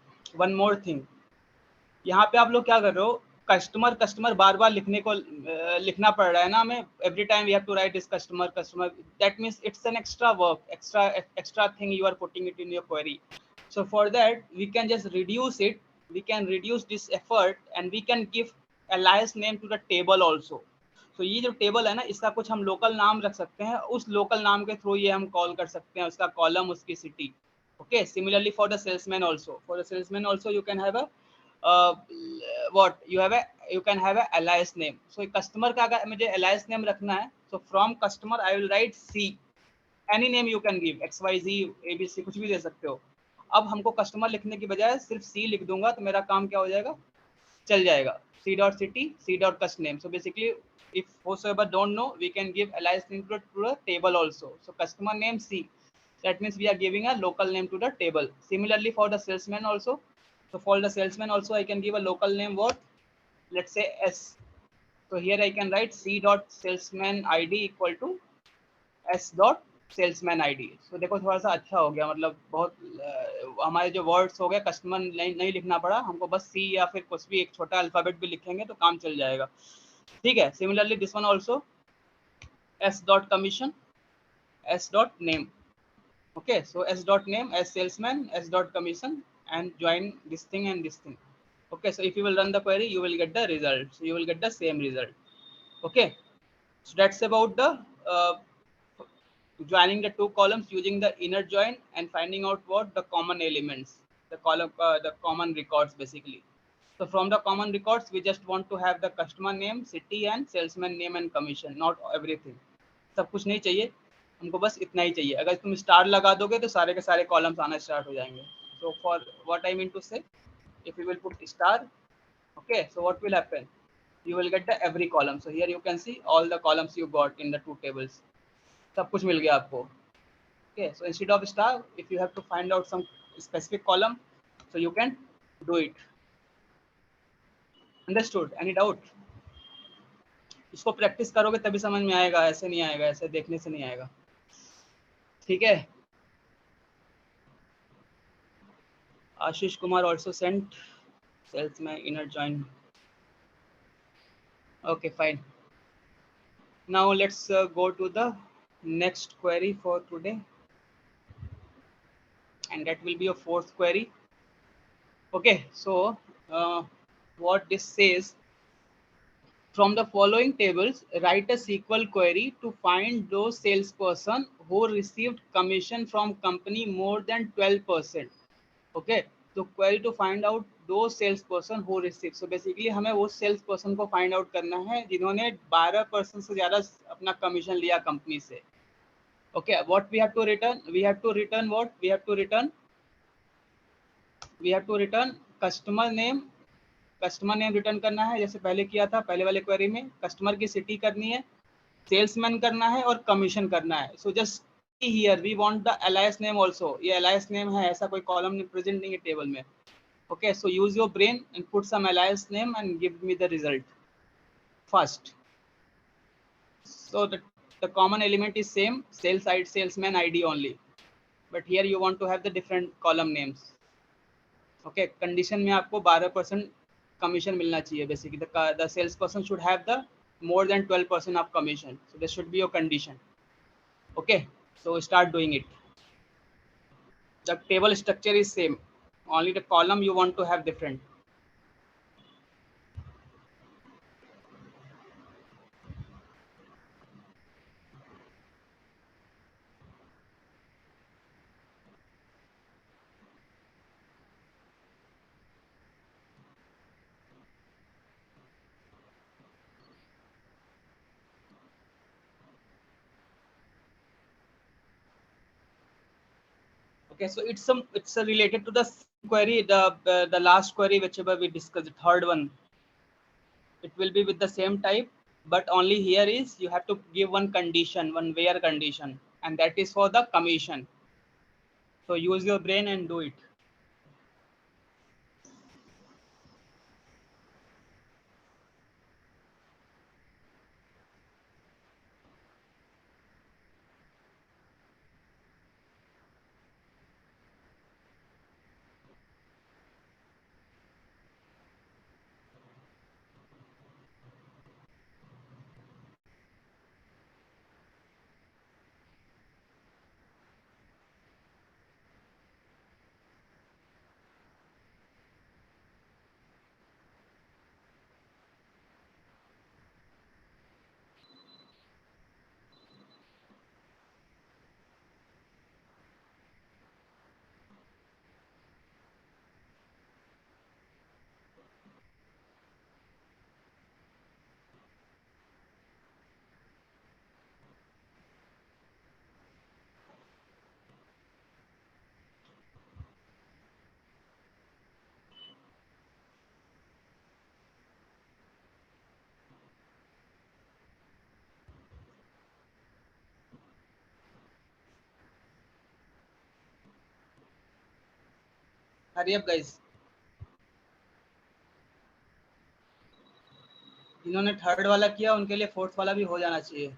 यहाँ पे आप लोग क्या कर रहे हो? Customer बार बार लिखना पड़ रहा है ना हमें. Every time we have to write this customer. That means it's an extra work, extra thing you are putting it in your query. So for that we can just reduce it. We can reduce this effort and we can give alias name to the table also. So ये जो table है ना, इसका कुछ हम local नाम रख सकते हैं. उस लोकल नाम के थ्रू ये हम कॉल कर सकते हैं उसका कॉलम, उसकी city. Okay, similarly for the salesman also you can have a you can have a alias name. So customer का अगर मुझे alias name रखना है, so from customer I will write C. Any name you can give, XYZ, ABC, कुछ भी दे सकते हो. अब हमको कस्टमर लिखने की बजाय सिर्फ C लिख दूंगा तो मेरा काम क्या हो जाएगा? चल जाएगा. C dot city, C dot cust name. So basically, if whosoever don't know, we can give alias name to the table also. So customer name C. That means we are giving a local name to the table. Similarly for the salesman also. So for the salesman also I can give a local name what? Let's say S. So here I can write C dot salesman ID equal to S dot salesman ID. So देखो थोड़ा सा अच्छा हो गया, मतलब बहुत हमारे जो वर्ड्स हो गए कस्टमर नहीं लिखना पड़ा हमको, बस सी या फिर कुछ भी एक छोटा अल्फाबेट भी लिखेंगे तो काम चल जाएगा. ठीक है. Similarly this one also S dot commission, S dot name. Okay, so S dot name as salesman, S dot commission, and join this thing and this thing. Okay, so if you will run the query, you will get the result. So you will get the same result. Okay, so that's about the joining the two columns using the inner join and finding out what the common elements, the common records basically. So from the common records, we just want to have the customer name, city, and salesman name and commission. Not everything. सब कुछ नहीं चाहिए हमको, बस इतना ही चाहिए. अगर तुम स्टार लगा दोगे तो सारे के सारे कॉलम्स आना स्टार्ट हो जाएंगे. So for what I mean to say, if you will put star, okay, so what will happen? You will get the every column. So here you can see all the columns you got in the two tables. सब कुछ मिल गया आपको. Okay, so instead of star, if you have to find out some specific column, so you can do it. Understood? Any doubt? इसको practice करोगे तभी समझ में आएगा, ऐसे नहीं आएगा, ऐसे देखने से नहीं आएगा. ठीक है. Ashish Kumar also sent salesman inner join. Okay, fine. Now let's go to the next query for today, and that will be a fourth query. Okay, so what this says, from the following tables write a SQL query to find those salesperson who received commission from company more than 12%. Okay, so query to find out those salesperson who received. So basically हमें वो salesperson को find out करना है जिन्होंने 12% से ज़्यादा अपना commission लिया कंपनी से. Okay, what we have to return? We have to return what? We have to return customer name. Customer name return करना है जैसे पहले किया था पहले वाले क्वेरी में. कस्टमर की सिटी करनी है, सेल्समैन करना है और कमीशन करना है. So just here we want the alias name also. ये अलायस नेम है, ऐसा कोई कॉलम नहीं प्रेजेंट नहीं है टेबल में. Okay, so use your brain and put some alias name and give me the result first. So the common element is same, sales side salesman ID only, but here you want to have the different column names. Okay, condition में आपको 12% commission मिलना चाहिए. basically the salesperson should have the more than 12% of commission. So this should be your condition. Okay, so start doing it. The table structure is same. only the column you want to have different. Okay, so it's related to the same query, the last query whichever we discussed, the third one. It will be with the same type, but only here is you have to give one condition, one where condition, and that is for the commission. So use your brain and do it. Hurry up guys. जिन्होंने third वाला किया उनके लिए fourth वाला भी हो जाना चाहिए.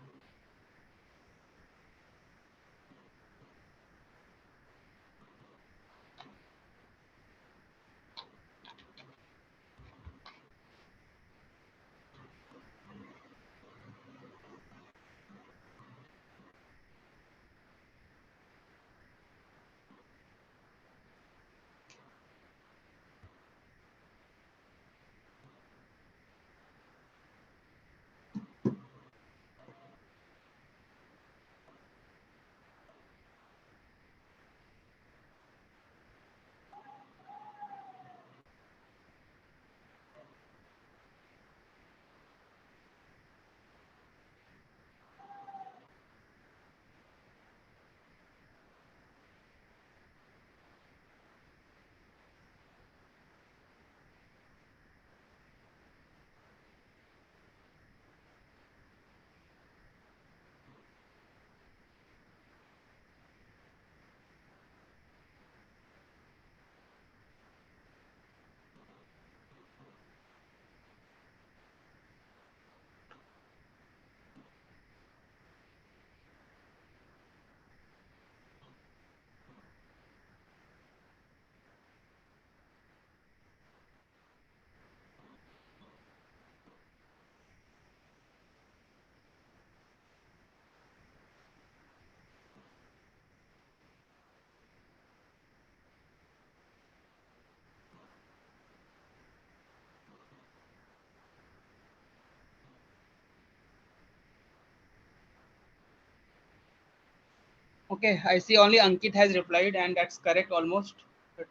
Okay, I see only Ankit has replied, and that's correct almost.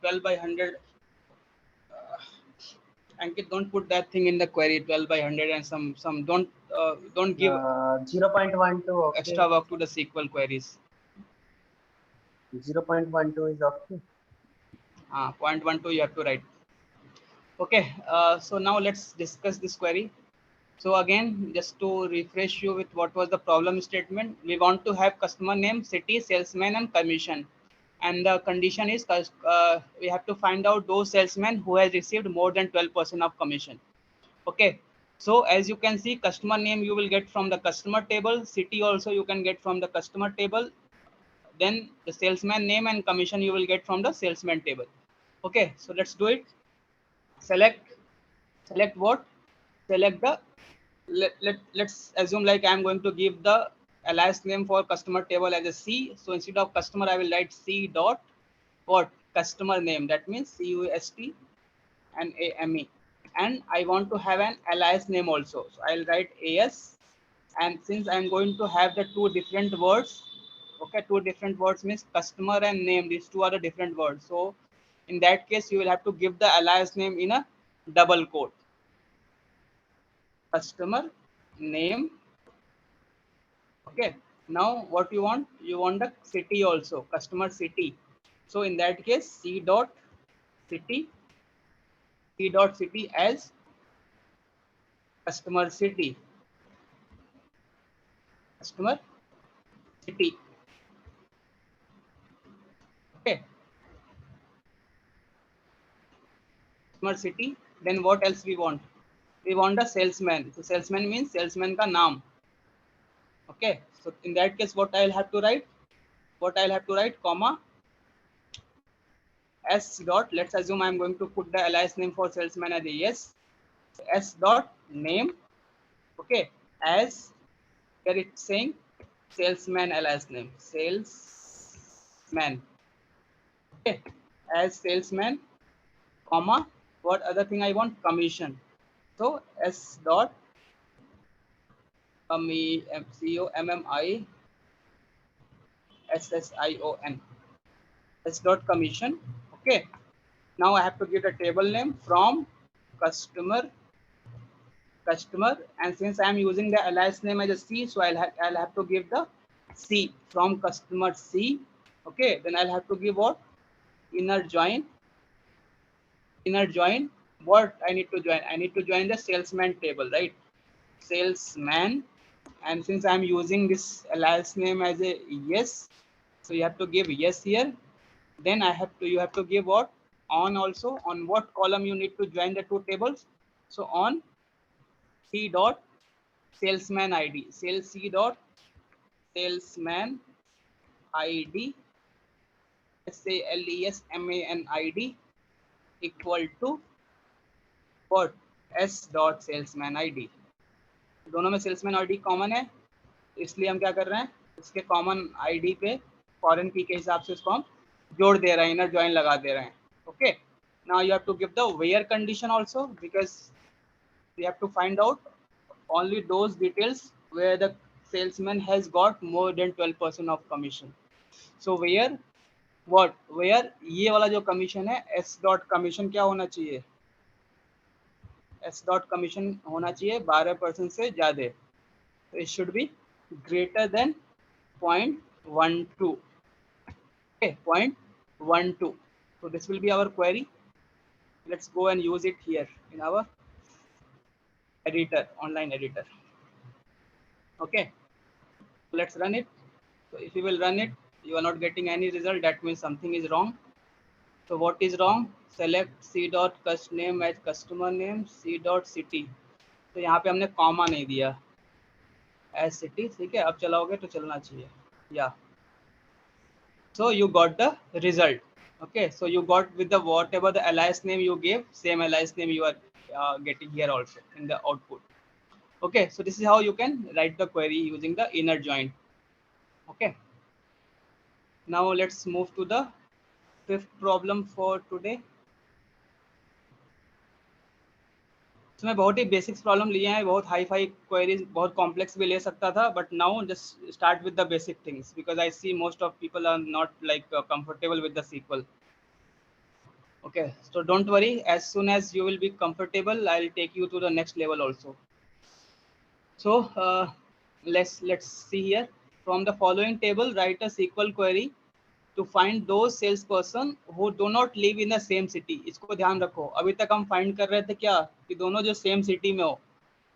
12 by 100. Ankit, don't put that thing in the query. 12 by 100 and some. Don't give 0.12, okay. extra work to the SQL queries. 0.12 is okay. 0.12 you have to write. Okay, so now let's discuss this query. So again, just to refresh you with what was the problem statement, we want to have customer name, city, salesman, and commission. And the condition is we have to find out those salesmen who has received more than 12% of commission. Okay. So as you can see, customer name you will get from the customer table, city also you can get from the customer table. Then the salesman name and commission you will get from the salesman table. Okay, so let's do it. Select what? Select the let's assume like I'm going to give the alias name for customer table as a C. So instead of customer, I will write C dot what? customer name, that means CUSTNAME, and I want to have an alias name also. So I'll write AS, and since I'm going to have the two different words, okay, two different words means customer and name, these two are the different words. So in that case, you will have to give the alias name in a double quote. Customer name. Okay. Now what you want? You want the city also, customer city. So in that case, city as customer city. Customer city. Okay. Customer city. Then what else we want? We want the salesman. So salesman means salesman ka naam. Okay. So in that case, what I'll have to write? What I'll have to write, comma, S dot. Let's assume I'm going to put the alias name for salesman as a yes. S dot name. Okay. As here it's saying salesman alias name. Salesman. Okay. As salesman, comma. What other thing I want? Commission. So S dot COMMISSION. S dot commission. Okay. Now I have to give a table name from customer, and since I am using the alias name as a C, so I'll have to give the C from customer C. Okay. Then I'll have to give what? Inner join. What I need to join? I need to join the salesman table, right? Salesman. And since I'm using this alias name as a yes, so you have to give yes here. Then you have to give what? On also. On what column you need to join the two tables? So on C dot salesman ID. C dot salesman ID, SALESMAN ID equal to what? S dot salesman ID. दोनों में salesman ID common है, इसलिए हम क्या कर रहे हैं, इसके कॉमन आईडी पे फॉरेन की के हिसाब से उसको हम जोड़ दे रहे हैं, इनर ज्वाइन लगा दे रहे हैं. Okay. Now you have to give the where condition also, because we have to find out only those details where the salesman has got more than 12% of commission. So where what? Where ये वाला जो commission है, S dot commission क्या होना चाहिए? S dot commission होना चाहिए 12% से ज़्यादा. So it should be greater than 0.12. Okay, 0.12. So this will be our query. Let's go and use it here in our editor, online editor. Okay, let's run it. So if you will run it, you are not getting any result, that means something is wrong. So what is wrong? Select C dot name as customer name, C dot city. तो यहाँ पे हमने comma नहीं दिया as city. ठीक है, अब चलाओगे तो चलना चाहिए. Yeah. So you got the result. Okay, so you got with the whatever the alias name you gave, same alias name you are getting here also in the output. Okay, so this is how you can write the query using the inner join. Okay, now let's move to the fifth problem for today. इसमें बहुत ही basics problem लिए हैं, बहुत hi fi queries, बहुत complex भी ले सकता था, but now just start with the basic things because I see most of people are not like comfortable with the sequel. Okay, so don't worry, as soon as you will be comfortable, I'll take you to the next level also. So let's see here. From the following table, write a SQL query to find those salesperson who do not live in the same city. इसको ध्यान रखो, अभी तक हम find कर रहे थे क्या कि दोनों जो सेम सिटी में हो.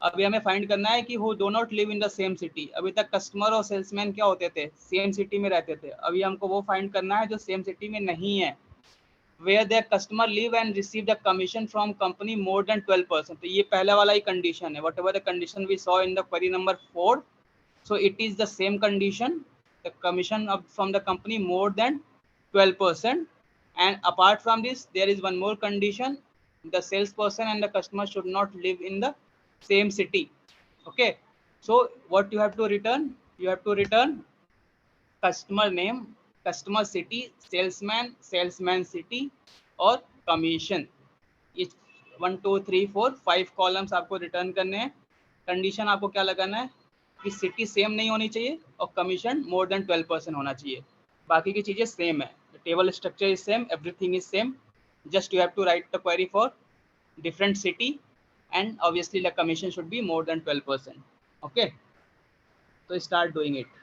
अभी हमें फाइंड करना है कि who do not live in the same city. अभी तक कस्टमर और सेल्समैन क्या होते थे, सेम सिटी में रहते थे. अभी हमको वो फाइंड करना है जो सेम सिटी में नहीं है, where their customer live and receive the commission from company more than 12%. तो ये पहला वाला ही कंडीशन है, whatever the condition we saw in the query number 4. So it is the same condition, the commission from the company more than 12%. And apart from this, there is one more condition, the salesperson and the customer should not live in the same city. Okay, so what you have to return? You have to return customer name customer city, salesman, salesman city और commission. ये 1 2 3 4 5 columns आपको return करने हैं। Condition आपको क्या लगाना है कि सिटी सेम नहीं होनी चाहिए और कमीशन मोर देन 12% होना चाहिए। बाकी की चीज़ें सेम है, table structure is same, everything is same, just you have to write the query for different city and obviously the commission should be more than 12%. Okay, so start doing it.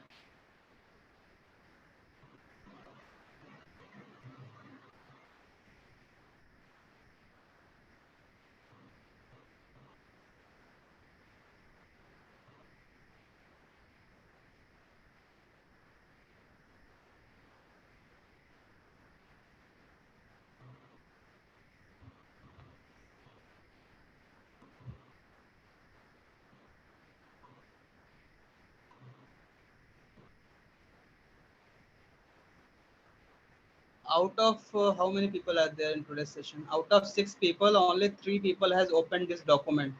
Out of how many people are there in today's session? Out of 6 people, only 3 people has opened this document.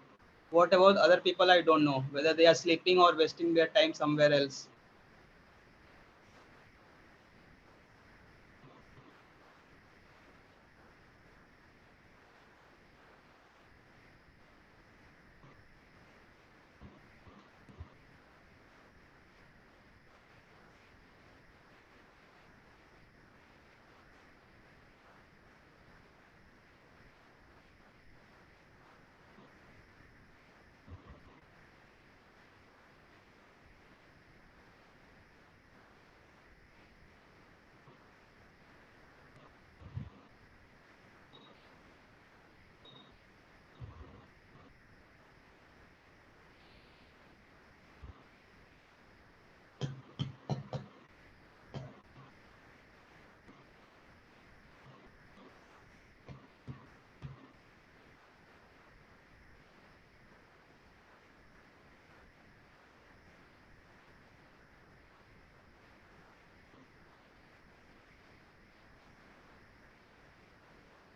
What about other people? I don't know whether they are sleeping or wasting their time somewhere else.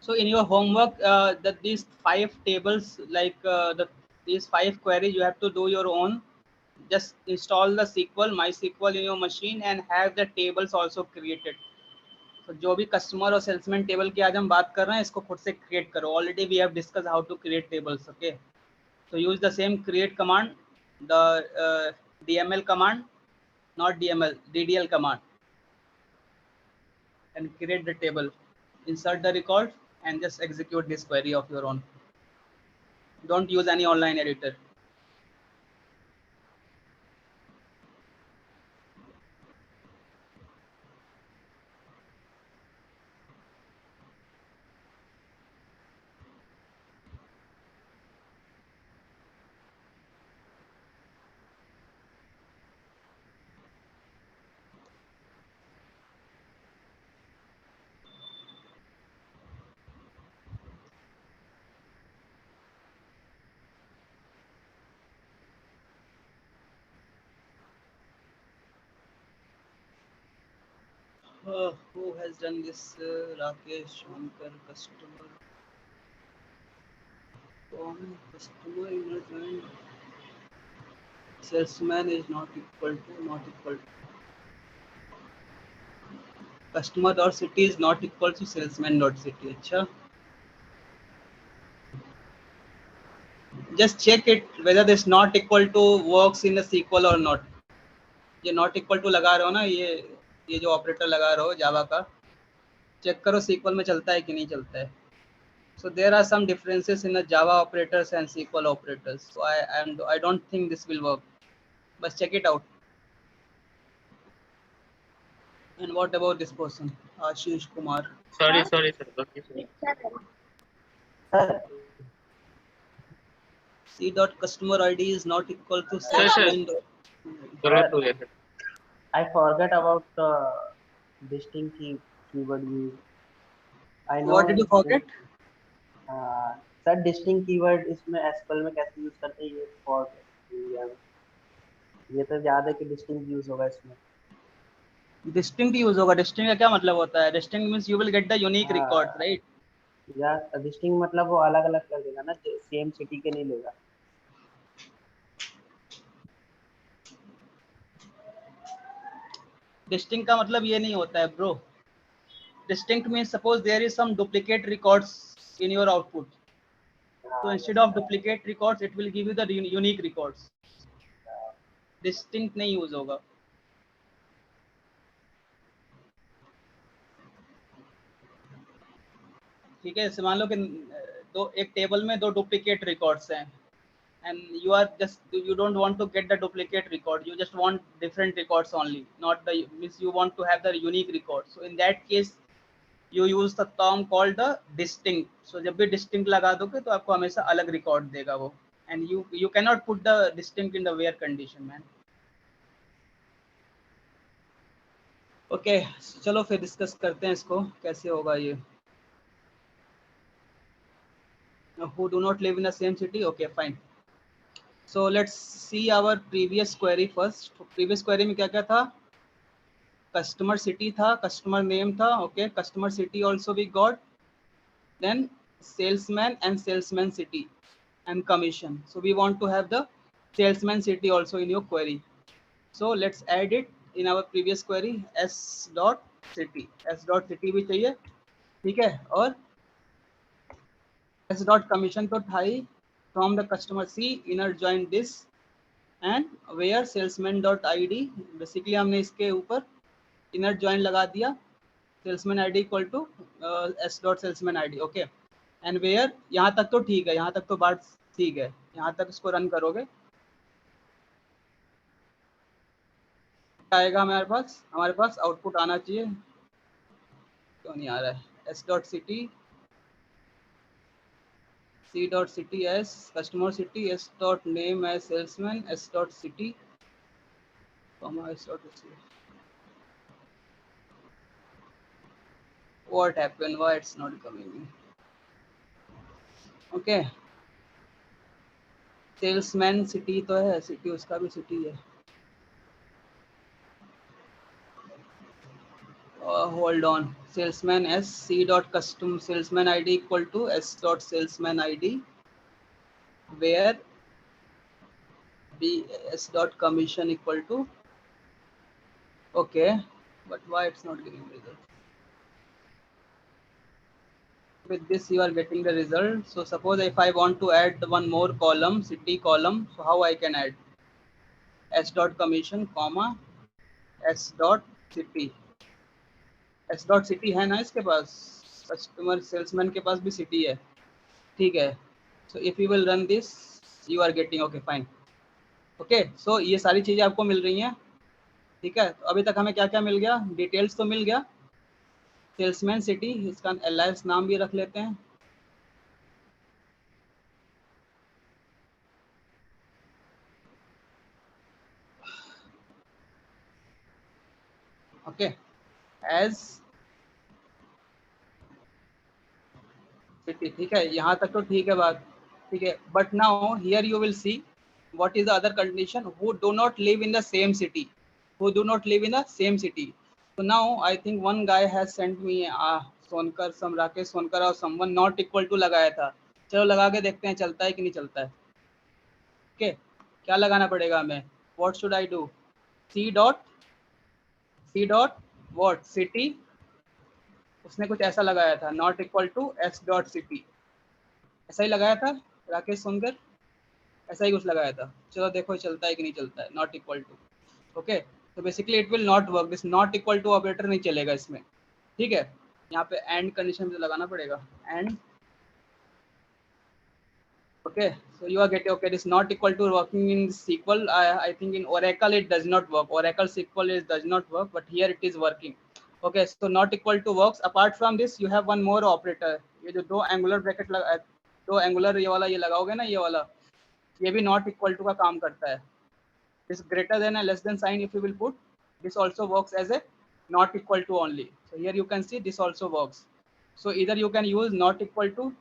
So in your homework, that these 5 tables, like these 5 queries, you have to do your own. Just install the SQL, MySQL in your machine and have the tables also created. तो जो भी customer और salesman table की आज हम बात कर रहे हैं, इसको खुद से क्रिएट करो. Already we have discuss how to create tables. Okay, so use the same create command, the dml command, not dml, ddl command, and create the table, insert the record and just execute this query of your own. Don't use any online editor. Who has done this? Rakesh Shankar, customer. Customer email joined. Salesman is not equal to. Customer dot city is not equal to salesman dot city. अच्छा. Just check it whether this not equal to works in the SQL or not. ये not equal to लगा रहे हो ना, ये जो operator लगा रहे हो जावा का, चेक करो SQL में चलता है कि नहीं चलता है. So there are some differences in the Java operators and SQL operators. So I don't think this will work. But check it out. And what about this person, Ashish Kumar? Sorry, sir. Okay, sir C dot customer ID is not equal to sir. salesman. जरूरत हो गया sir. I forgot about distinct keyword use. I know. What did you forget? Sir distinct keyword इसमें SQL में कैसे use करते हैं ये ये तो याद है कि डिस्टिंक्ट यूज होगा इसमें. डिस्टिंक्ट यूज होगा. डिस्टिंक्ट का क्या मतलब होता है? Distinct means you will get the unique record, right? या डिस्टिंक्ट मतलब वो अलग अलग कर देगा ना, सेम सिटी के नहीं लेगा. डिस्टिंक्ट का मतलब ये नहीं होता है bro. Distinct means suppose there is some duplicate records in your output. So instead of duplicate records, it will give you the unique records. Distinct नहीं यूज होगा. ठीक है. जैसे मान लो कि दो एक टेबल में दो डुप्लीकेट रिकॉर्ड्स हैं and you don't want to get the duplicate record, you just want different records only, not the means you want to have the unique record. So in that case you use the term called the distinct. So जब भी distinct लगा दोगे तो आपको हमेशा अलग record देगा वो. And you cannot put the distinct in the where condition, man. Okay चलो फिर डिस्कस करते हैं इसको कैसे होगा ये. Who do not live in the same city? Okay, fine. So let's see our previous query first. Previous query में क्या क्या था? Customer city था, customer name था. Okay, customer city also we got. Then salesman and salesman city and commission. So we want to have the salesman city also in your query. So let's add it in our previous query. S dot city भी चाहिए. ठीक है. और S dot commission तो था ही. From the customer C inner join this and where salesman dot id. Basically हमने इसके ऊपर inner join लगा दिया. salesman id equal to S dot salesman id. ओके. एंड वेयर यहाँ तक तो ठीक है, यहाँ तक तो बात ठीक है. यहाँ तक इसको रन करोगे आएगा हमारे पास आउटपुट आना चाहिए. क्यों नहीं आ रहा है? S dot city C dot city as customer city, S dot name as salesman, S dot city comma S dot city. What happened? Why it's not coming? Okay. Salesman city तो है, city उसका भी city है. Hold on. Salesman s c dot custom salesman id equal to s dot salesman id where b s dot commission equal to. Okay, but why it's not giving result? With this you are getting the result. So suppose if I want to add one more column, city column, so how I can add? S dot commission comma S dot city. S dot city है ना इसके पास, customer salesman के पास भी city है. ठीक है. So if you will run this you are getting. Okay fine. Okay so ये सारी चीज़ें आपको मिल रही हैं. ठीक है. तो अभी तक हमें क्या क्या मिल गया? डिटेल्स तो मिल गया. सेल्समैन सिटी, इसका एलायंस नाम भी रख लेते हैं. Okay as city. ठीक है. यहाँ तक तो ठीक है बात. ठीक है. But now here you will see what is the other condition. Who do not live in the same city. Who do not live in the same city. So now I think one guy has sent me Sonkar Rakesh Sonkar और someone not equal to लगाया था. चलो लगा के देखते हैं चलता है कि नहीं चलता है. ओके क्या लगाना पड़ेगा हमें? What should I do? C dot what city. उसने कुछ ऐसा लगाया था not equal to S dot city. ऐसा ही लगाया था राकेश सोनकर, ऐसा ही कुछ लगाया था. चलो देखो चलता है कि नहीं चलता है. Not equal to. ओके तो basically it will not work. This not equal to operator नहीं चलेगा इसमें. ठीक है. यहाँ पे एंड कंडीशन मुझे लगाना पड़ेगा. And okay so you are getting. Okay this not equal to working in SQL. I think in Oracle it does not work. Oracle SQL it does not work, but here it is working. Okay so not equal to works. Apart from this you have one more operator. ये जो दो angular bracket दो angular ये वाला ये लगाओगे ना, ये वाला, ये भी नॉट इक्वल टू का काम करता है. This greater than less than sign if you will put, this also works as a not equal to only. So here you can see this also works. So इधर you can use not equal to.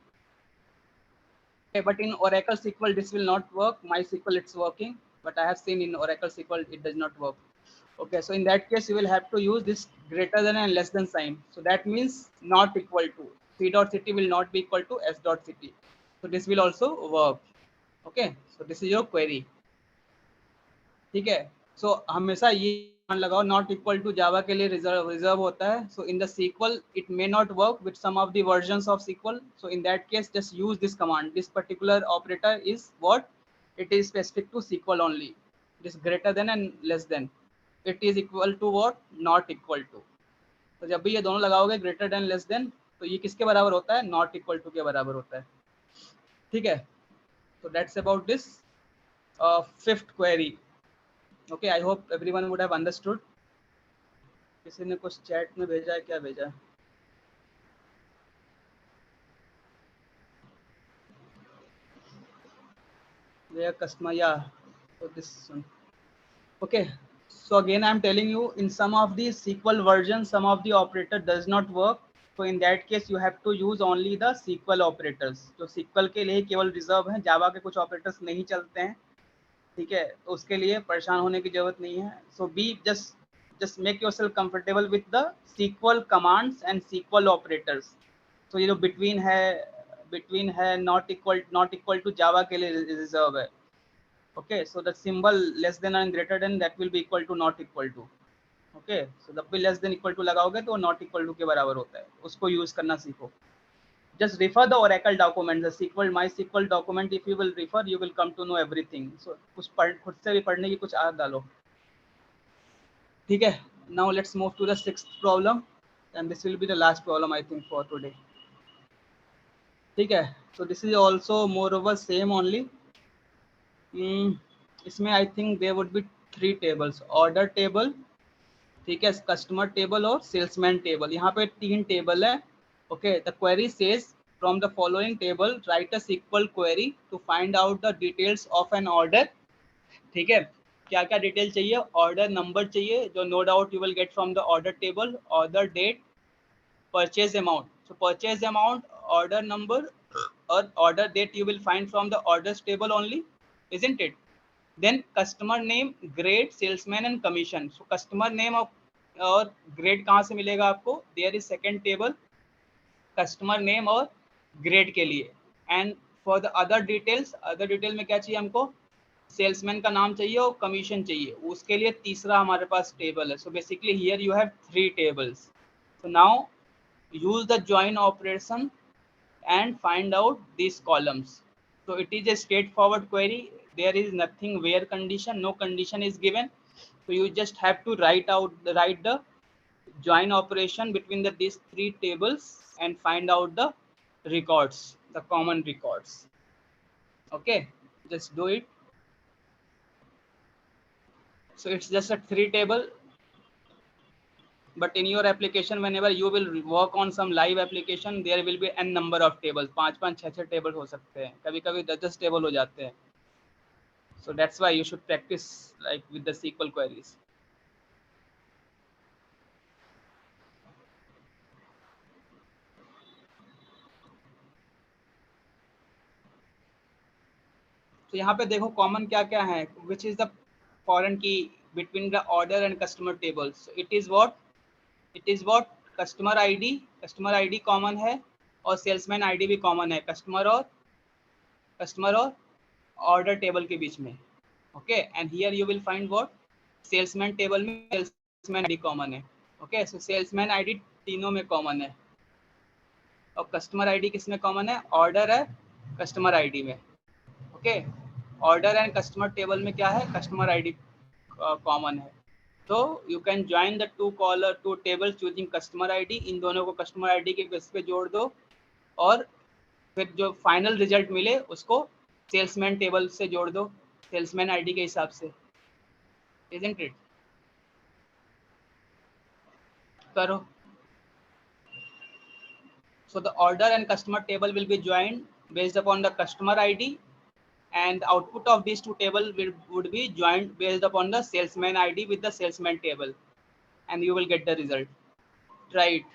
But in Oracle SQL this will not work. MySQL it's working, but I have seen in Oracle SQL it does not work. Okay so in that case you will have to use this greater than and less than sign. So that means not equal to. C dot city will not be equal to S dot city. So this will also work. Okay so this is your query. ठीक है. सो हमेशा ये command लगाओ not equal to जावा के लिए reserve होता है. So in the SQL it may not work with some of the versions of SQL. So in that case just use this command. This particular operator is what it is specific to SQL only. It is greater than and less than. It is equal to what? Not equal to. तो जब भी ये दोनों लगाओगे greater than less than, तो ये किसके बराबर होता है? Not equal to के बराबर होता है. ठीक है. So that's about this fifth query. Okay, I hope everyone would have understood. किसी ने कुछ चैट में भेजा है, क्या भेजा है? Where customer, yeah. So this one. Okay. So again, I'm telling you, in some of the SQL versions, some of the operator does not work. So in that case, you have to use only the SQL operators. जो SQL के लिए केवल reserve है, जावा के कुछ operators नहीं चलते हैं. ठीक है, तो उसके लिए परेशान होने की जरूरत नहीं है. So be just make yourself comfortable with the SQL commands and SQL operators. So ये जो between है not equal to जावा के लिए रिजर्व है. Okay, so the symbol less than and greater than that will be equal to not equal to. Okay, so जब भी less than equal to लगाओगे तो not equal to के बराबर होता है. उसको यूज करना सीखो. Just refer the Oracle document, the SQL MySQL document. If you will refer, you will come to know everything. So कुछ खुद से भी पढ़ने की कुछ आदत डालो. ठीक है. Now let's move to the sixth problem, and this will be the last problem I think for today. ठीक है. So this is also moreover same only. इसमें I think there would be 3 tables. Order table, ठीक है, customer table और salesman table. यहाँ पे 3 table है. Okay, the query says from the following table write a SQL query to find out the details of an order. ठीक है, क्या क्या डिटेल चाहिए? ऑर्डर नंबर चाहिए, जो no doubt you will get from the order table. Order date, purchase amount. So purchase amount, order number और order date you will find from the orders table only, isn't it? Then customer name, grade, salesman and commission. So customer name और grade कहाँ से मिलेगा आपको? There is second table customer name और grade के लिए. And for the other details में क्या चाहिए हमको? सेल्समैन का नाम चाहिए और कमीशन चाहिए. उसके लिए तीसरा हमारे पास टेबल है. So basically here you have 3 tables. So now use the join operation and find out these columns. So it is a straightforward query. There is nothing where condition, no condition is given. So you just have to write the join operation between these 3 tables and find out the records, the common records. Okay, just do it. So it's just a 3 table, but in your application whenever you will work on some live application there will be n number of tables. 5 6 table हो सकते हैं, कभी कभी 10 table हो जाते हैं. So that's why you should practice like with the SQL queries. तो यहाँ पे देखो कॉमन क्या क्या है. विच इज द फॉरेन की between the order and customer tables. It is what customer ID common है और सेल्समैन आईडी भी कॉमन है कस्टमर और ऑर्डर टेबल के बीच में. Okay, and here you will find what salesman table में salesman ID common है. ओके, सो salesman ID तीनों में कॉमन है और कस्टमर आईडी किस में कॉमन है? ऑर्डर है कस्टमर आईडी में. Okay, order and customer table में क्या है? कस्टमर आईडी कॉमन है. तो you can join the two tables using customer ID. इन दोनों को कस्टमर आईडी के बेस पे जोड़ दो और फिर जो फाइनल रिजल्ट मिले उसको सेल्समैन टेबल से जोड़ दो सेल्समैन आईडी के हिसाब से. Isn't it? करो. So the order and customer table will be joined based upon the customer ID, and the output of these 2 tables would be joined based upon the salesman ID with the salesman table, and you will get the result. Try it.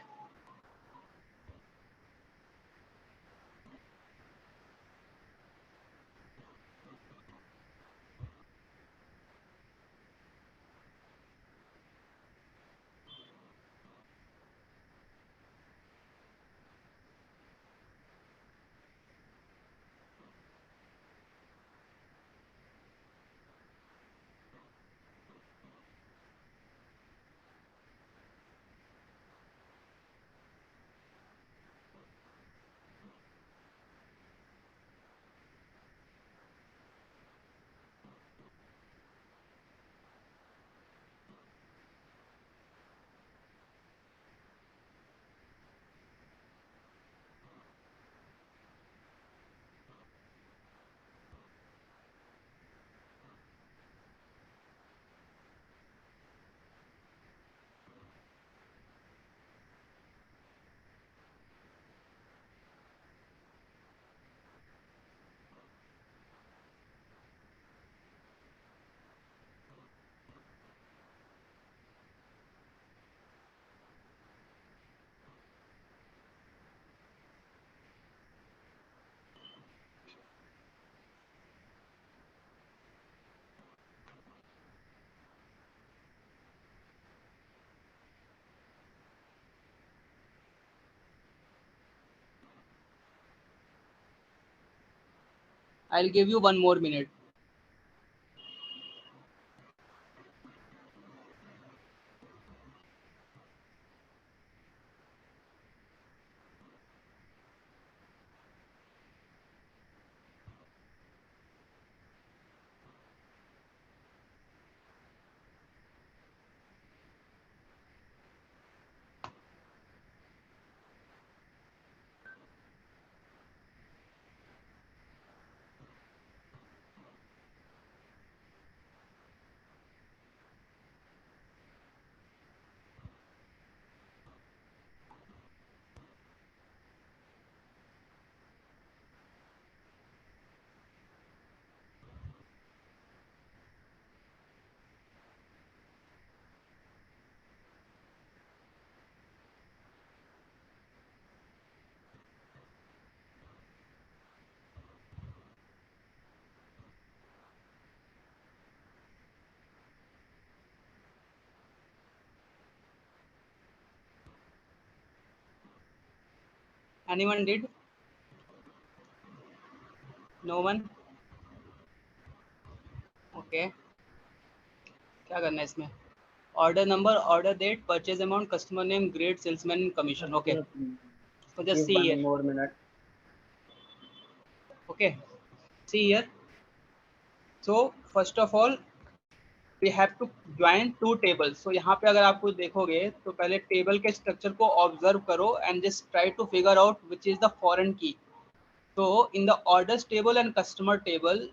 I'll give you 1 more minute. Anyone did? No one? Okay. क्या करना है इसमें? Order number, order date, purchase amount, customer name, grade, salesman, commission. Okay. So just Give see here. 1 more minute. Okay. See here. So first of all, we have to join two tables. So यहाँ पे अगर आपको देखोगे तो पहले table के structure को observe करो and just try to figure out which is the foreign key. So in the orders table and customer table,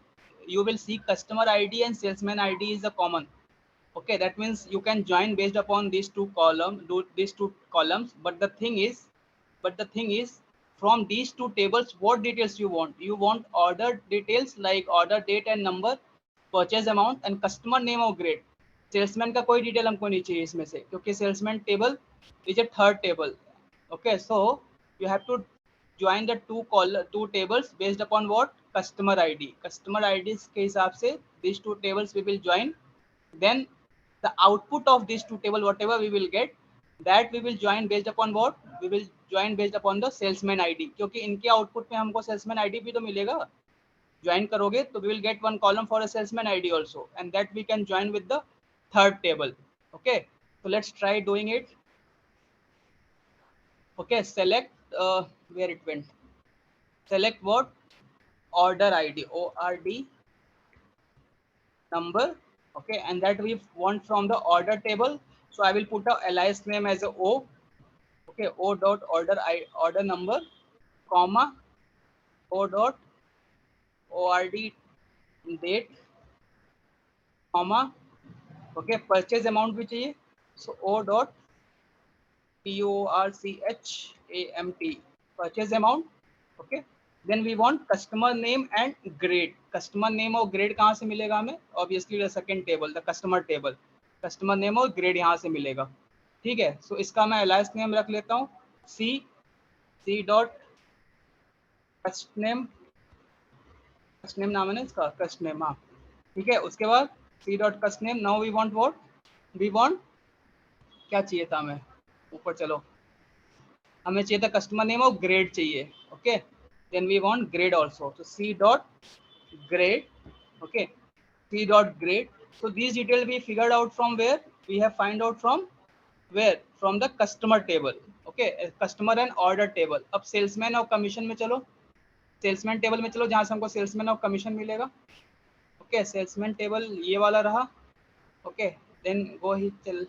you will see customer ID and salesman ID is a common. Okay, that means you can join based upon these two columns. But the thing is, from these two tables, what details you want? You want order details like order date and number, purchase amount, and customer name or grade. Salesman का कोई detail हमको नहीं चाहिए इसमें से, क्योंकि salesman table is a third table. Okay, so you have to join the two tables based upon what? Customer ID. Customer IDs के हिसाब से these two tables we will join. Then the output of these two table, whatever we will get, that we will join based upon what? We will join based upon the salesman ID, क्योंकि इनके output में हमको salesman ID भी तो मिलेगा. Join करोगे तो we will get one column for a salesman ID also, and that we can join with the third table. Okay, so let's try doing it. Okay, select where it went. Select what? Order ID, ORD number. Okay, and that we want from the order table. So I will put a alias name as a O. Okay, O dot order number, comma, O dot ORD date, comma. Okay, purchase amount भी चाहिए. So O dot PORCHAMT, purchase amount. Okay, then we want customer name and grade. Customer name और grade कहाँ से मिलेगा हमें? Obviously the second table, the customer table. Customer name और grade यहाँ से मिलेगा. ठीक है, so इसका मैं alias name रख लेता हूँ C dot first name नाम है ना इसका, first name. हाँ ठीक है, उसके बाद C dot first name. Now we want what? We want क्या चाहिए था हमें? ऊपर चलो, हमें चाहिए था कस्टमर नेम और ग्रेड चाहिए. Okay, then we want grade also. तो C dot grade. Okay, C dot grade. So this detail we figured out from where? We have find out from where? From the customer table. Okay, customer and order table. अब salesman और commission में चलो, salesman table में चलो जहाँ से हमको salesman और कमीशन मिलेगा. ओके, सेल्समैन टेबल ये वाला रहा. ओके, देन गो ही चल,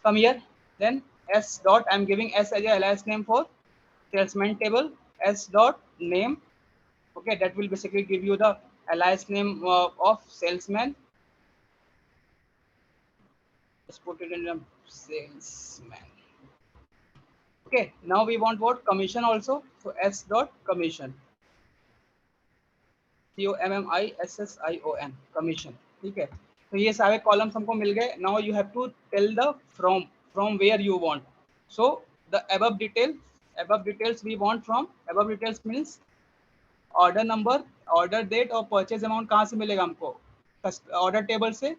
come here. Then s dot, I'm giving s as a alias name for salesman table. S dot name. Okay, that will basically give you the alias name of salesman. Just put it in the salesman. Okay, now we want what? Commission also. So s dot commission, COMMISSION, commission. ठीक है, तो ये सारे columns हमको मिल गए. Now you have to tell the from where you want. So the above details we want from, above details means order number, order date और purchase amount कहाँ से मिलेगा हमको? ऑर्डर टेबल से,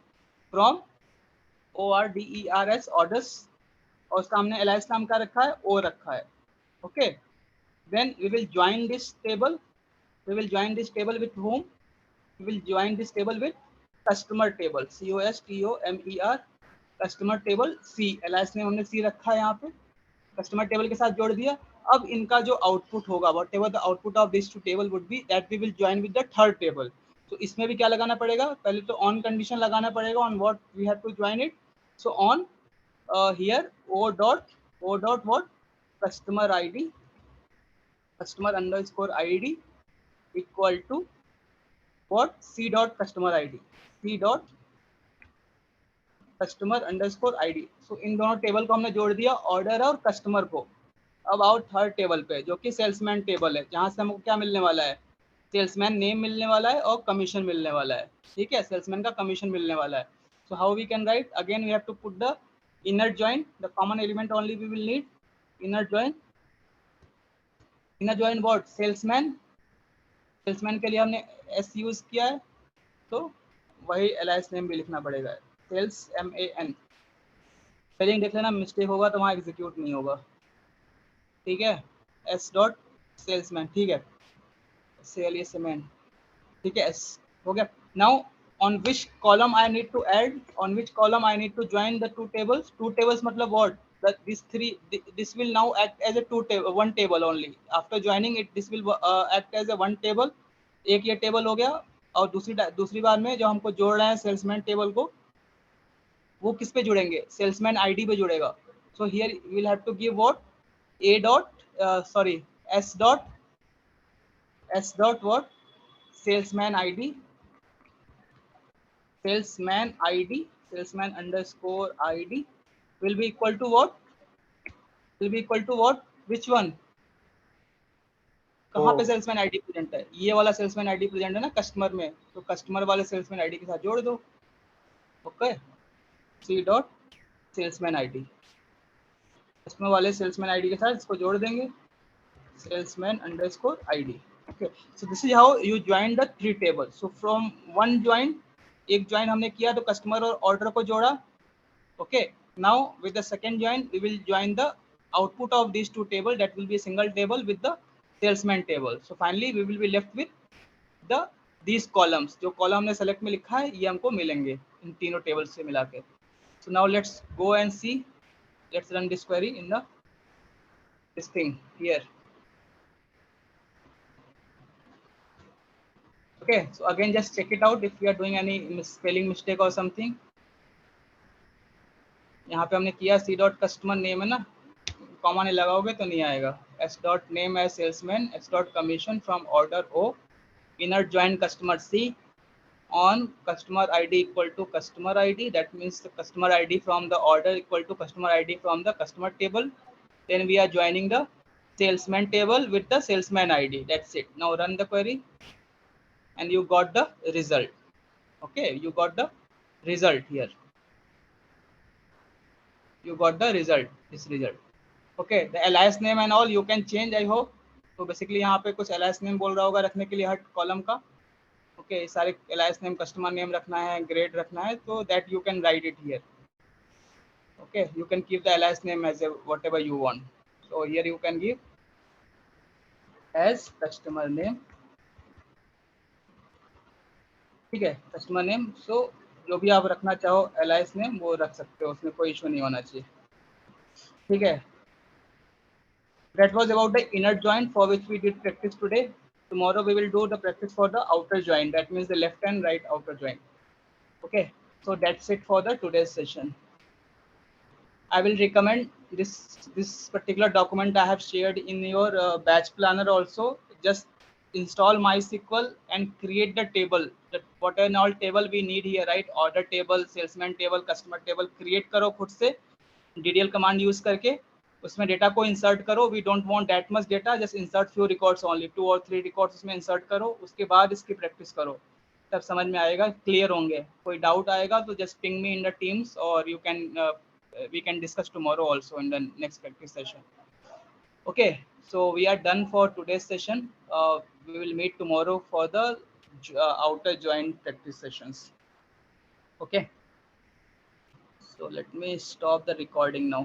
from ORDERS orders, और उसका हमने alias नाम का रखा है, ओ रखा है. Okay, then we will join this table. We will join this table with whom? We will join this table with customer table, COSTOMER, customer table C, alias name हमने C रखा है यहाँ पे, कस्टमर टेबल के साथ जोड़ दिया. अब इनका जो आउटपुट होगा, whatever the output of this two table would be, that we will join with the third table. तो इसमें भी क्या लगाना पड़ेगा? पहले तो ऑन कंडीशन लगाना पड़ेगा, on what we have to join it. So on here O dot what, customer ID, customer underscore id equal to what, C dot customer id, C dot customer underscore id. So इन दोनों table को हमने जोड़ दिया, order और customer को. अब आओ third table पे, जो कि सेल्समैन टेबल है, जहां से हमको क्या मिलने वाला है? सेल्समैन नेम मिलने वाला है और कमीशन मिलने वाला है. ठीक है, सेल्समैन का कमीशन मिलने वाला है. So how we can write? Again we have to put the inner join, the common element only we will need. Inner join, inner join what? Salesman. Salesman के लिए हमने एस यूज किया है, तो वही एलाइस नेम भी लिखना पड़ेगा, सेल्स MAN. स्पेलिंग देख लेना, मिस्टेक होगा तो वहाँ एग्जीक्यूट नहीं होगा. ठीक है, एस डॉट सेल्समैन. ठीक है, सेल्समैन. ठीक है, एस हो गया. Now on which column I need to add, on which column I need to join the two tables. Two tables मतलब what? That this three, this will now act as a one table only. After joining it, this will act as a one table. एक ये table हो गया, और दूसरी बार में जो हमको जोड़ रहे हैं सेल्समैन टेबल को, वो किस पे जुड़ेंगे? सेल्समैन आईडी पे जुड़ेगा. So here will have to give what, A dot sorry S dot what, salesman ID, salesman id, salesman underscore id will be equal to what? Will be equal to what? Which one? कहाँ पे salesman ID present है? ये वाला salesman ID present है ना customer में, तो customer वाले सेल्समैन आईडी के साथ जोड़ दो. Okay, C dot salesman ID, customer वाले सेल्समैन आईडी के साथ इसको जोड़ देंगे, salesman underscore ID. Okay, so this is how you join the three table. So from one join, एक ज्वाइन हमने किया तो कस्टमर और ऑर्डर को जोड़ा. Okay, now with the second join we will join the output of these two table, that will be a single table with the salesman table. So finally we will be left with the these columns. जो column हमने select में लिखा है ये हमको मिलेंगे इन तीनों tables से मिला के. So now let's go and see, let's run this query in the this thing here. Okay, so again just check it out if you are doing any spelling mistake or something. यहाँ पे हमने किया C dot customer name है ना, comma नहीं लगाओगे तो नहीं आएगा. S dot name as salesman, S dot commission from order O, inner join customer C, on customer ID equal to customer ID, that means the customer ID from the order equal to customer ID from the customer table. Then we are joining the salesman table with the salesman ID. That's it. Now run the query and you got the result. Okay, you got the result here. You got the result, this result. Okay, the alias name and all you can change, I hope. तो basically यहाँ पे कुछ alias name बोल रहा होगा रखने के लिए हर कॉलम का. Okay, सारे alias name, customer name रखना है, grade रखना है, तो that you can write it here. Okay, you can keep the alias name as a whatever you want. So here you can give as customer name. ठीक है, customer name. सो जो भी आप रखना चाहो एलाइस नेम वो रख सकते हो, उसमें कोई इशू नहीं होना चाहिए. ठीक है, that was about the inner join for which we did practice today. Tomorrow we will do the practice for the outer join, that means the left and right outer join. Okay, so that's it for the today's session. I will recommend this particular document I have shared in your batch planner also. Just install MySQL and create the table, that what and all table we need here, right? Order table, salesman table, customer table. Create करो खुद से DDL command use करके, उसमें data को insert करो. We don't want that much data, just insert few records only, 2 और 3 records उसमें insert करो. उसके बाद इसकी प्रैक्टिस करो, तब समझ में आएगा, क्लियर होंगे. कोई डाउट आएगा तो just ping me in the Teams, और you can we can discuss tomorrow also in the next practice session. Okay, so we are done for today's session. We will meet tomorrow for the outer join practice sessions. Okay, so let me stop the recording now.